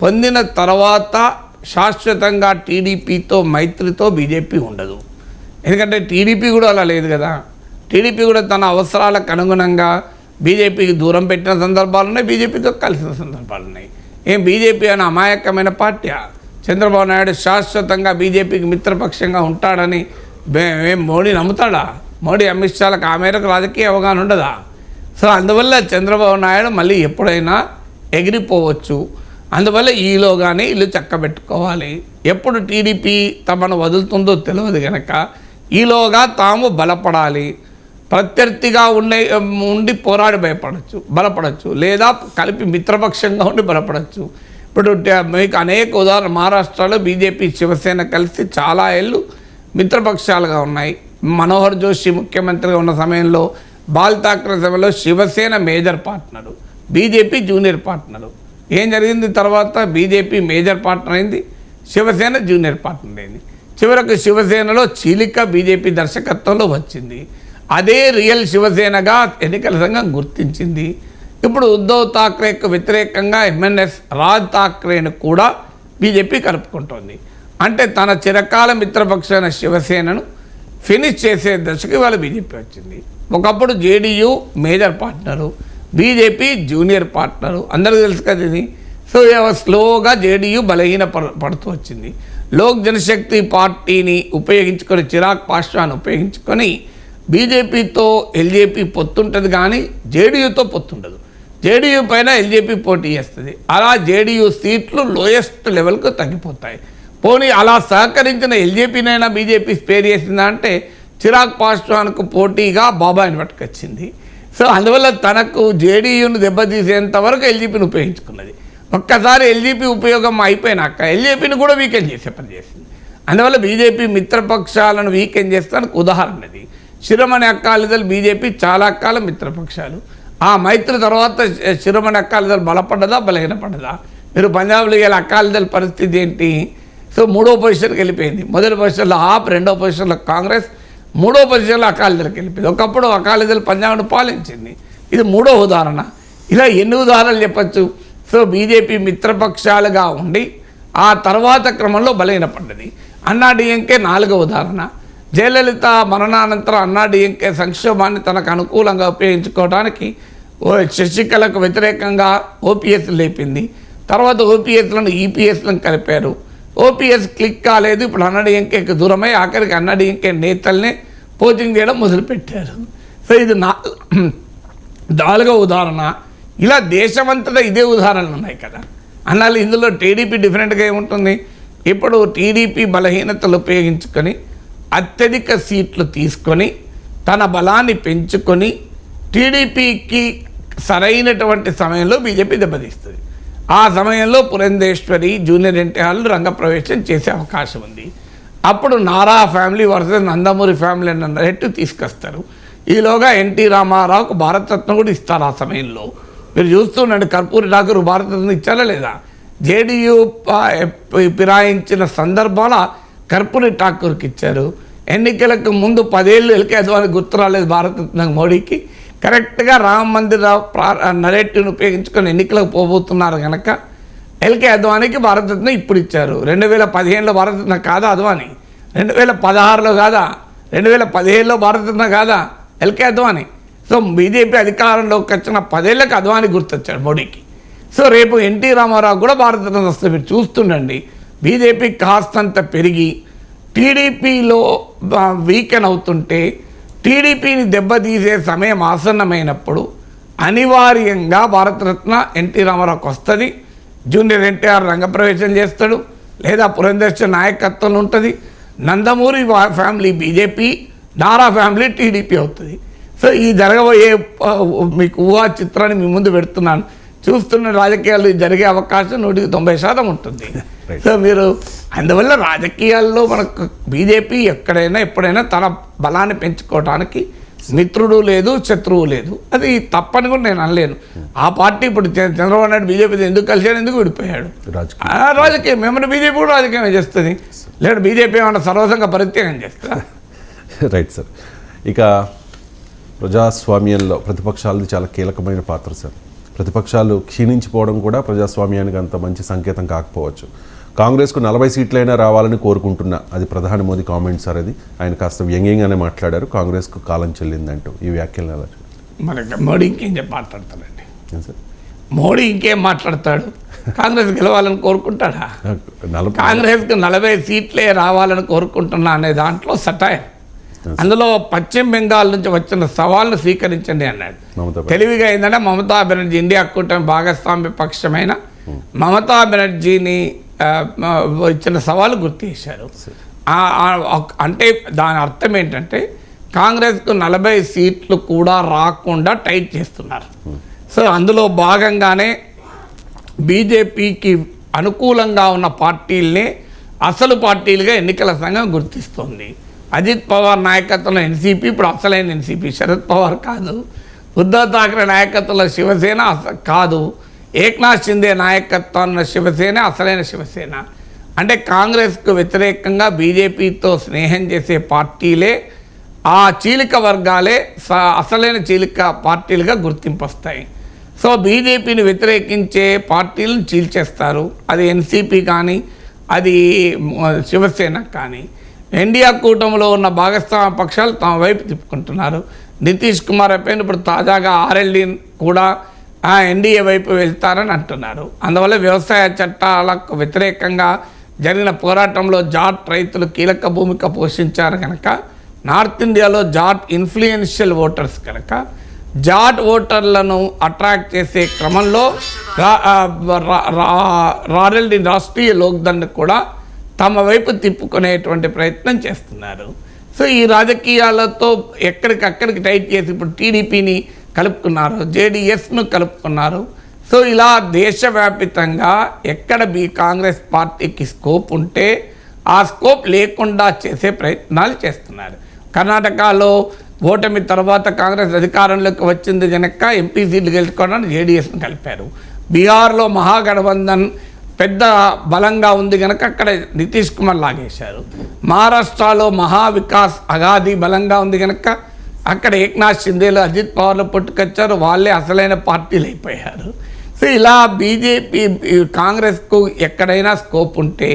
పొందిన తర్వాత శాశ్వతంగా టీడీపీతో మైత్రితో బీజేపీ ఉండదు. ఎందుకంటే టీడీపీ కూడా అలా లేదు కదా. టీడీపీ కూడా తన అవసరాలకు అనుగుణంగా బీజేపీకి దూరం పెట్టిన సందర్భాలు ఉన్నాయి, బీజేపీతో కలిసిన సందర్భాలు ఉన్నాయి. బీజేపీ అనే అమాయకమైన పార్టీ? చంద్రబాబు నాయుడు శాశ్వతంగా బీజేపీకి మిత్రపక్షంగా ఉంటాడని మోడీ నమ్ముతాడా? మోడీ అమిత్ షాలకు ఆ మేరకు రాజకీయ అవగాహన ఉండదా? సో అందువల్ల చంద్రబాబు నాయుడు మళ్ళీ ఎప్పుడైనా ఎగిరిపోవచ్చు. అందువల్ల ఈలోగానే ఇల్లు చక్కబెట్టుకోవాలి. ఎప్పుడు టీడీపీ తమను వదులుతుందో తెలియదు కనుక ఈలోగా తాము బలపడాలి, ప్రత్యర్థిగా ఉండి పోరాడి బలపడచ్చు, లేదా కలిపి మిత్రపక్షంగా ఉండి బలపడచ్చు. ఇప్పుడు మీకు అనేక ఉదాహరణ, మహారాష్ట్రలో బీజేపీ శివసేన కలిసి చాలా ఏళ్ళు మిత్రపక్షాలుగా ఉన్నాయి. మనోహర్ జోషి ముఖ్యమంత్రిగా ఉన్న సమయంలో, బాల్ ఠాక్రే సమయంలో Shiv Sena major partner, BJP junior partner. ఏం జరిగింది తర్వాత? బీజేపీ మేజర్ పార్ట్నర్ అయింది, శివసేన జూనియర్ పార్ట్నర్ అయింది. చివరకు శివసేనలో చీలిక బీజేపీ దర్శకత్వంలో వచ్చింది. అదే రియల్ శివసేనగా ఎన్నికల సంఘం గుర్తించింది. ఇప్పుడు ఉద్ధవ్ ఠాక్రేకు వ్యతిరేకంగా ఎంఎన్ఎస్ రాజ్ ఠాక్రేను కూడా బీజేపీ కలుపుకుంటోంది. అంటే తన చిరకాల మిత్రపక్షమైన శివసేనను ఫినిష్ చేసే దశకు ఇవాళ బీజేపీ వచ్చింది. ఒకప్పుడు JDU major partner, BJP junior partner, అందరికీ తెలుసు కదా ఇది. సో స్లోగా జేడీయూ పడుతూ వచ్చింది. లోక్ జనశక్తి పార్టీని ఉపయోగించుకొని, చిరాగ్ పాస్వాన్ ఉపయోగించుకొని బీజేపీతో ఎల్జేపీ పొత్తుంటుంది, కానీ జేడీయూతో పొత్తుండదు. జేడీయూ పైన ఎల్జేపీ పోటీ చేస్తుంది. అలా జేడీయూ సీట్లు లోయెస్ట్ లెవెల్కు తగ్గిపోతాయి. పోనీ అలా సహకరించిన ఎల్జేపీనైనా బీజేపీ స్పేర్ చేసిందా అంటే చిరాగ్ పాస్వాన్కు పోటీగా బాబాయిని పట్టుకొచ్చింది. సో అందువల్ల తనకు జేడీయూను దెబ్బతీసేంత వరకు ఎల్జేపీని ఉపయోగించుకున్నది. ఒక్కసారి ఎల్జేపీ ఉపయోగం అయిపోయినాక ఎల్జేపీని కూడా వీకెండ్ చేసే పని చేసింది. అందువల్ల బీజేపీ మిత్రపక్షాలను వీకెండ్ చేస్తానికి ఉదాహరణది. శిరోమణి అకాలీదళ్ బీజేపీ చాలా కాలం మిత్రపక్షాలు. ఆ మైత్రి తర్వాత శిరోమణి అకాలీదళ్ బలపడ్డదా బలహీనపడ్డదా? మీరు పంజాబ్లో ఇలా అకాలీదళ్ పరిస్థితి ఏంటి? సో 3వ పొజిషన్కి వెళ్ళిపోయింది. మొదటి పొజిషన్లో ఆప్, 2వ పొజిషన్లో కాంగ్రెస్, 3వ పొజిషన్లో అకాలీదళకి వెళ్ళిపోయింది. ఒకప్పుడు అకాలీదళ్ పంజాబ్ను పాలించింది. ఇది 3వ ఉదాహరణ. ఇలా ఎన్ని ఉదాహరణలు చెప్పచ్చు? సో బీజేపీ మిత్రపక్షాలుగా ఉండి ఆ తర్వాత క్రమంలో బలహీనపడ్డది. అన్నాడీఎంకే 4వ ఉదాహరణ. జయలలిత మరణానంతరం అన్నాడీఎంకే సంక్షోభాన్ని తనకు అనుకూలంగా ఉపయోగించుకోవడానికి శశికళకు వ్యతిరేకంగా ఓపీఎస్ లేపింది. తర్వాత ఓపీఎస్లను ఈపీఎస్లను కలిపారు. ఓపీఎస్ క్లిక్ కాలేదు. ఇప్పుడు అన్నాడీఎంకేకి దూరమై ఆఖరికి అన్నాడీఎంకే నేతల్ని పోజింగ్ చేయడం మొదలుపెట్టారు. సో ఇది 4వ ఉదాహరణ. ఇలా దేశమంతటా ఇదే ఉదాహరణలు ఉన్నాయి కదా. అన్నాళ్ళు ఇందులో టీడీపీ డిఫరెంట్గా ఏముంటుంది? ఇప్పుడు టీడీపీ బలహీనతలు ఉపయోగించుకొని అత్యధిక సీట్లు తీసుకొని తన బలాన్ని పెంచుకొని టీడీపీకి సరైనటువంటి సమయంలో బీజేపీ దెబ్బతీస్తుంది. ఆ సమయంలో పురంధేశ్వరి, జూనియర్ ఎన్టీఆర్లు రంగప్రవేశం చేసే అవకాశం ఉంది. అప్పుడు Nara family versus Nandamuri family అన్న రేటు తీసుకొస్తారు. ఈలోగా ఎన్టీ రామారావుకు భారతరత్న కూడా ఇస్తారు. ఆ సమయంలో మీరు చూస్తుండండి, కర్పూరి ఠాకూర్ భారతరత్న ఇచ్చారా లేదా? జేడీయూ ఫిరాయించిన సందర్భాల కర్పూరి ఠాకూర్కి ఇచ్చారు. ఎన్నికలకు ముందు 10 ఏళ్ళు ఎల్కే అద్వానీ గుర్తు రాలేదు భారతరత్న మోడీకి. కరెక్ట్గా రామ మందిర నరేటివ్ను ఉపయోగించుకొని ఎన్నికలకు పోబోతున్నారు కనుక ఎల్కే అద్వానీకి భారతరత్న ఇప్పుడు ఇచ్చారు. 2015లో భారతరత్న కాదా అద్వానీ? 2016లో కాదా? 2017లో భారతరత్న కాదా ఎల్కే అద్వానీ? సో బీజేపీ అధికారంలోకి వచ్చిన 10 ఏళ్ళకి అద్వానీ గుర్తొచ్చాడు మోడీకి. సో రేపు ఎన్టీ రామారావు కూడా భారతరత్న వస్తే మీరు చూస్తుండండి. బీజేపీ కాస్తంత పెరిగి టీడీపీలో వీకెన్ అవుతుంటే టీడీపీని దెబ్బతీసే సమయం ఆసన్నమైనప్పుడు అనివార్యంగా భారతరత్న ఎన్టీ రామారావుకి వస్తుంది. జూనియర్ ఎన్టీఆర్ రంగప్రవేశం చేస్తాడు, లేదా పురంధేశ్వరి నాయకత్వంలో ఉంటుంది. Nandamuri family BJP, Nara family TDP అవుతుంది. సో ఈ జరగబోయే మీకు ఊహా చిత్రాన్ని మీ ముందు పెడుతున్నాను. చూస్తున్న రాజకీయాలు జరిగే అవకాశం 190% ఉంటుంది. సో మీరు అందువల్ల రాజకీయాల్లో మనకు బీజేపీ ఎక్కడైనా ఎప్పుడైనా తన బలాన్ని పెంచుకోవడానికి మిత్రుడు లేదు, శత్రువు లేదు. అది తప్పని కూడా నేను అనలేను. ఆ పార్టీ ఇప్పుడు చంద్రబాబు నాయుడు బీజేపీతో ఎందుకు కలిసాడు, ఎందుకు విడిపోయాడు? రాజకీయం. ఏమన్నా బీజేపీ కూడా రాజకీయమే చేస్తుంది, లేదా బీజేపీ ఏమన్నా సర్వసంగా పరిత్యాగం చేస్తుందా? Right sir. ఇక ప్రజాస్వామ్యంలో ప్రతిపక్షాలది చాలా కీలకమైన పాత్ర సార్. ప్రతిపక్షాలు క్షీణించిపోవడం కూడా ప్రజాస్వామ్యానికి అంత మంచి సంకేతం కాకపోవచ్చు. కాంగ్రెస్కు 40 సీట్లైనా రావాలని కోరుకుంటున్నా, అది ప్రధాని మోదీ కామెంట్ సార్. అది ఆయన కాస్త వ్యంగ్యంగానే మాట్లాడారు. కాంగ్రెస్కు కాలం చెల్లిందంటూ ఈ వ్యాఖ్యలను ఎలా మనకి మోడీ ఇంకేం మాట్లాడతాడండి? మోడీ ఇంకేం మాట్లాడతాడు? కాంగ్రెస్ గెలవాలని కోరుకుంటాడా? కాంగ్రెస్కు 40 సీట్లే రావాలని కోరుకుంటున్నా అనే దాంట్లో సటాయర్. అందులో పశ్చిమ బెంగాల్ నుంచి వచ్చిన సవాల్ను స్వీకరించండి అన్నాడు. తెలివిగా ఏంటంటే మమతా బెనర్జీ, ఇండియా కూటమి భాగస్వామ్య పక్షమైన మమతా బెనర్జీని ఇచ్చిన సవాలు గుర్తు చేశారు. అంటే దాని అర్థం ఏంటంటే కాంగ్రెస్కు 40 సీట్లు కూడా రాకుండా టైట్ చేస్తున్నారు. సో అందులో భాగంగానే బీజేపీకి అనుకూలంగా ఉన్న పార్టీల్ని అసలు పార్టీలుగా ఎన్నికల సంఘం గుర్తిస్తుంది. అజిత్ పవార్ నాయకత్వంలో ఎన్సీపీ ఇప్పుడు అసలైన ఎన్సీపీ, శరద్ పవార్ కాదు. ఉద్ధవ్ ఠాక్రే నాయకత్వంలో శివసేన కాదు. ఏక్నాథ్ షిందే నాయకత్వంలో శివసేన అసలైన శివసేన. అంటే కాంగ్రెస్కు వ్యతిరేకంగా బీజేపీతో స్నేహం చేసే పార్టీలే, ఆ చీలిక వర్గాలే అసలైన చీలిక పార్టీలుగా గుర్తింపు వస్తాయి. సో బీజేపీని వ్యతిరేకించే పార్టీలను చీల్చేస్తారు. అది ఎన్సీపీ కానీ, అది శివసేన కానీ. ఎన్డీఏ కూటమిలో ఉన్న భాగస్వామ్య పక్షాలు తమ వైపు తిప్పుకుంటున్నారు. నితీష్ కుమార్ అయిపోయిన ఇప్పుడు తాజాగా ఆర్ఎల్డీ కూడా ఎన్డీఏ వైపు వెళ్తారని అంటున్నారు. అందువల్ల వ్యవసాయ చట్టాలకు వ్యతిరేకంగా జరిగిన పోరాటంలో జాట్ రైతులు కీలక భూమిక పోషించారు కనుక, నార్త్ ఇండియాలో జాట్ ఇన్ఫ్లుయెన్షియల్ ఓటర్స్ కనుక జాట్ ఓటర్లను అట్రాక్ట్ చేసే క్రమంలో ఆర్ఎల్డీ రాష్ట్రీయ లోక్దండ్ కూడా తమ వైపు తిప్పుకునేటువంటి ప్రయత్నం చేస్తున్నారు. సో ఈ రాజకీయాలతో ఎక్కడికక్కడికి టైట్ చేసి ఇప్పుడు టీడీపీని కలుపుకున్నారు, జేడీఎస్ను కలుపుకున్నారు. సో ఇలా దేశవ్యాపితంగా ఎక్కడ కాంగ్రెస్ పార్టీకి స్కోప్ ఉంటే ఆ స్కోప్ లేకుండా చేసే ప్రయత్నాలు చేస్తున్నారు. కర్ణాటకలో ఓటమి తర్వాత కాంగ్రెస్ అధికారంలోకి వచ్చింది కనుక ఎంపీ సీట్లు గెలుచుకోవడానికి జేడీఎస్ను కలిపారు. బీహార్లో మహాగఠబంధన్ పెద్ద బలంగా ఉంది కనుక అక్కడ నితీష్ కుమార్ లాగేశారు. మహారాష్ట్రలో మహావికాస్ అగాధి బలంగా ఉంది కనుక అక్కడ ఏక్నాథ్ షిందేలో అజిత్ పవార్లో పుట్టుకొచ్చారు, వాళ్ళే అసలైన పార్టీలు అయిపోయారు. సో ఇలా బీజేపీ కాంగ్రెస్కు ఎక్కడైనా స్కోప్ ఉంటే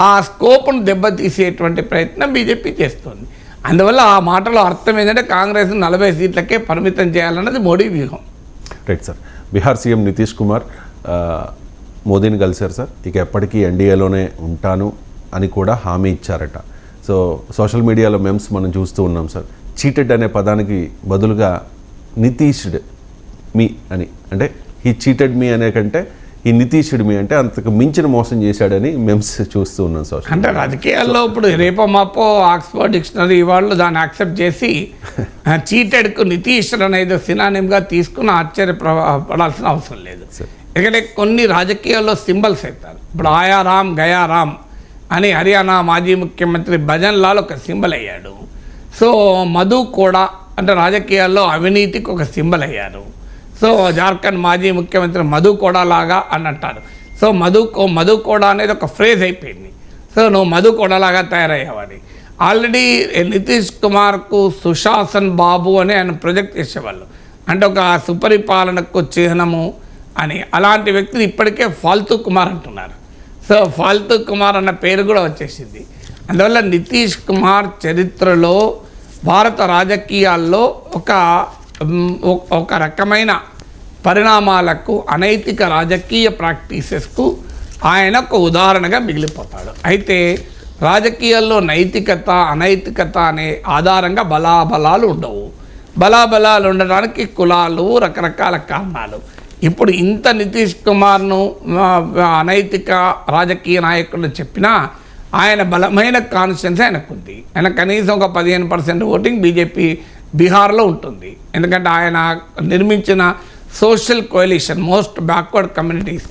ఆ స్కోప్ను దెబ్బతీసేటువంటి ప్రయత్నం బీజేపీ చేస్తుంది. అందువల్ల ఆ మాటలో అర్థం ఏంటంటే కాంగ్రెస్ 40 సీట్లకే పరిమితం చేయాలన్నది మోడీ వ్యూహం. Right sir. Bihar CM Nitish Kumar మోదీని కలిశారు సార్. ఇక ఎప్పటికీ ఎన్డీఏలోనే ఉంటాను అని కూడా హామీ ఇచ్చారట. సో సోషల్ మీడియాలో మెమ్స్ మనం చూస్తూ ఉన్నాం సార్. చీటెడ్ అనే పదానికి బదులుగా నితీష్డ్ మీ అని, అంటే ఈ చీటెడ్ మీ అనే కంటే ఈ నితీష్డ్ మీ అంటే అంతకు మించిన మోసం చేశాడని మెమ్స్ చూస్తూ ఉన్నాం సోషల్. అంటే రాజకీయాల్లో ఇప్పుడు రేపో మాపో ఆక్స్ఫర్డ్ డిక్షనరీ వాళ్ళు దాన్ని యాక్సెప్ట్ చేసి చీటెడ్కు నితీష్డ్ అనేది సినానిమ్గా తీసుకుని ఆశ్చర్యపడాల్సిన అవసరం లేదు. ఎందుకంటే కొన్ని రాజకీయాల్లో సింబల్స్ అవుతారు. ఇప్పుడు ఆయారామ్ గయారామ్ అని హర్యానా మాజీ ముఖ్యమంత్రి భజన్ లాల్ ఒక సింబల్ అయ్యాడు. సో మధు కూడా అంటే రాజకీయాల్లో అవినీతికి ఒక సింబల్ అయ్యారు. సో జార్ఖండ్ మాజీ ముఖ్యమంత్రి మధు కూడా లాగా అని అంటారు. సో మధు కూడా అనేది ఒక ఫ్రేజ్ అయిపోయింది. సో నువ్వు మధు కూడా లాగా తయారయ్యావని. ఆల్రెడీ నితీష్ కుమార్కు సుశాసన్ బాబు అని ఆయన ప్రొజెక్ట్ చేసేవాళ్ళు, అంటే ఒక సుపరిపాలనకు చిహ్నము అని. అలాంటి వ్యక్తిని ఇప్పటికే ఫాల్తూ కుమార్ అంటున్నారు. సో ఫాల్తూ కుమార్ అన్న పేరు కూడా వచ్చేసింది. అందువల్ల నితీష్ కుమార్ చరిత్రలో భారత రాజకీయాల్లో ఒక రకమైన పరిణామాలకు, అనైతిక రాజకీయ ప్రాక్టీసెస్కు ఆయన ఒక ఉదాహరణగా మిగిలిపోతాడు. అయితే రాజకీయాల్లో నైతికత అనైతికత అనే ఆధారంగా బలాబలాలు ఉండవు. బలాబలాలు ఉండడానికి కులాలు, రకరకాల కారణాలు. ఇప్పుడు ఇంత నితీష్ కుమార్ను అనైతిక రాజకీయ నాయకులు చెప్పినా ఆయన బలమైన కాన్స్టిట్యున్సీ ఆయనకుంది. ఆయన కనీసం ఒక 15% ఓటింగ్ బీజేపీ బీహార్లో ఉంటుంది. ఎందుకంటే ఆయన నిర్మించిన social coalition most backward communities,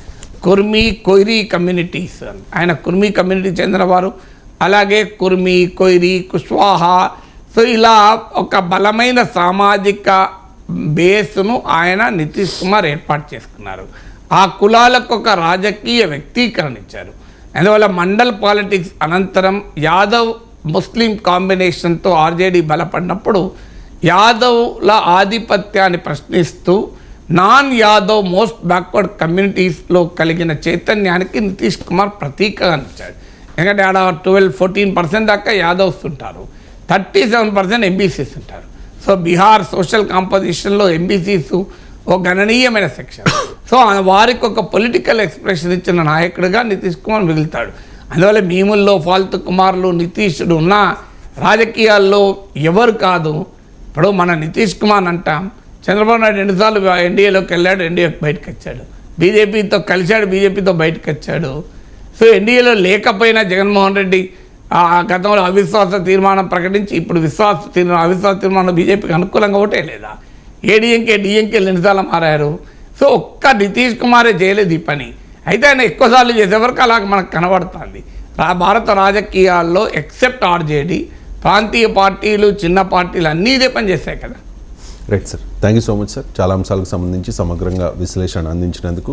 Koeri communities, ఆయన కుర్మీ కమ్యూనిటీ చెందినవారు, అలాగే కుర్మీ, కొయిరీ, కుష్వాహా. సో ఇలా ఒక బలమైన సామాజిక బేస్ను ఆయన నితీష్ కుమార్ ఏర్పాటు చేసుకున్నారు. ఆ కులాలకు ఒక రాజకీయ వ్యక్తీకరణ ఇచ్చారు. అందువల్ల మండల్ పాలిటిక్స్ అనంతరం యాదవ్ ముస్లిం కాంబినేషన్తో ఆర్జేడీ బలపడినప్పుడు యాదవ్ల ఆధిపత్యాన్ని ప్రశ్నిస్తూ నాన్ యాదవ్ మోస్ట్ బ్యాక్వర్డ్ కమ్యూనిటీస్లో కలిగిన చైతన్యానికి నితీష్ కుమార్ ప్రతీకగా ఇచ్చాడు. ఎందుకంటే ఆడ 12-14% దాకా యాదవ్స్ ఉంటారు, 37% ఎంబీసీస్ ఉంటారు. సో బీహార్ సోషల్ కాంపోజిషన్లో ఎంబీసీస్ ఒక గణనీయమైన సెక్షన్. సో వారికి ఒక పొలిటికల్ ఎక్స్ప్రెషన్ ఇచ్చిన నాయకుడిగా నితీష్ కుమార్ మిగులుతాడు. అందువల్ల మీముల్లో ఫాల్తు కుమార్లు, నితీషుడు ఉన్న రాజకీయాల్లో ఎవరు కాదు. ఇప్పుడు మన నితీష్ కుమార్ అంటాం, చంద్రబాబు నాయుడు 2 సార్లు ఎన్డీఏలోకి వెళ్ళాడు, ఎన్డీఏకి బయటకు వచ్చాడు. బీజేపీతో కలిశాడు, బీజేపీతో బయటకు వచ్చాడు. సో ఎన్డీఏలో లేకపోయినా జగన్మోహన్ రెడ్డి ఆ గతంలో అవిశ్వాస తీర్మానం ప్రకటించి ఇప్పుడు అవిశ్వాస తీర్మానం బీజేపీకి అనుకూలంగా ఓటే లేదా? డిఎంకే ఎన్నిసార్లు మారారు. సో ఒక్క నితీష్ కుమారే చేయలేదు ఈ పని. అయితే ఆయన ఎక్కువసార్లు చేసేవరకు అలాగ మనకు కనబడుతుంది. భారత రాజకీయాల్లో ఎక్సెప్ట్ ఆర్జేడీ ప్రాంతీయ పార్టీలు, చిన్న పార్టీలు అన్నీ ఇదే పని చేస్తాయి కదా. Right sir, thank you so much sir. చాలా అంశాలకు సంబంధించి సమగ్రంగా విశ్లేషణ అందించినందుకు.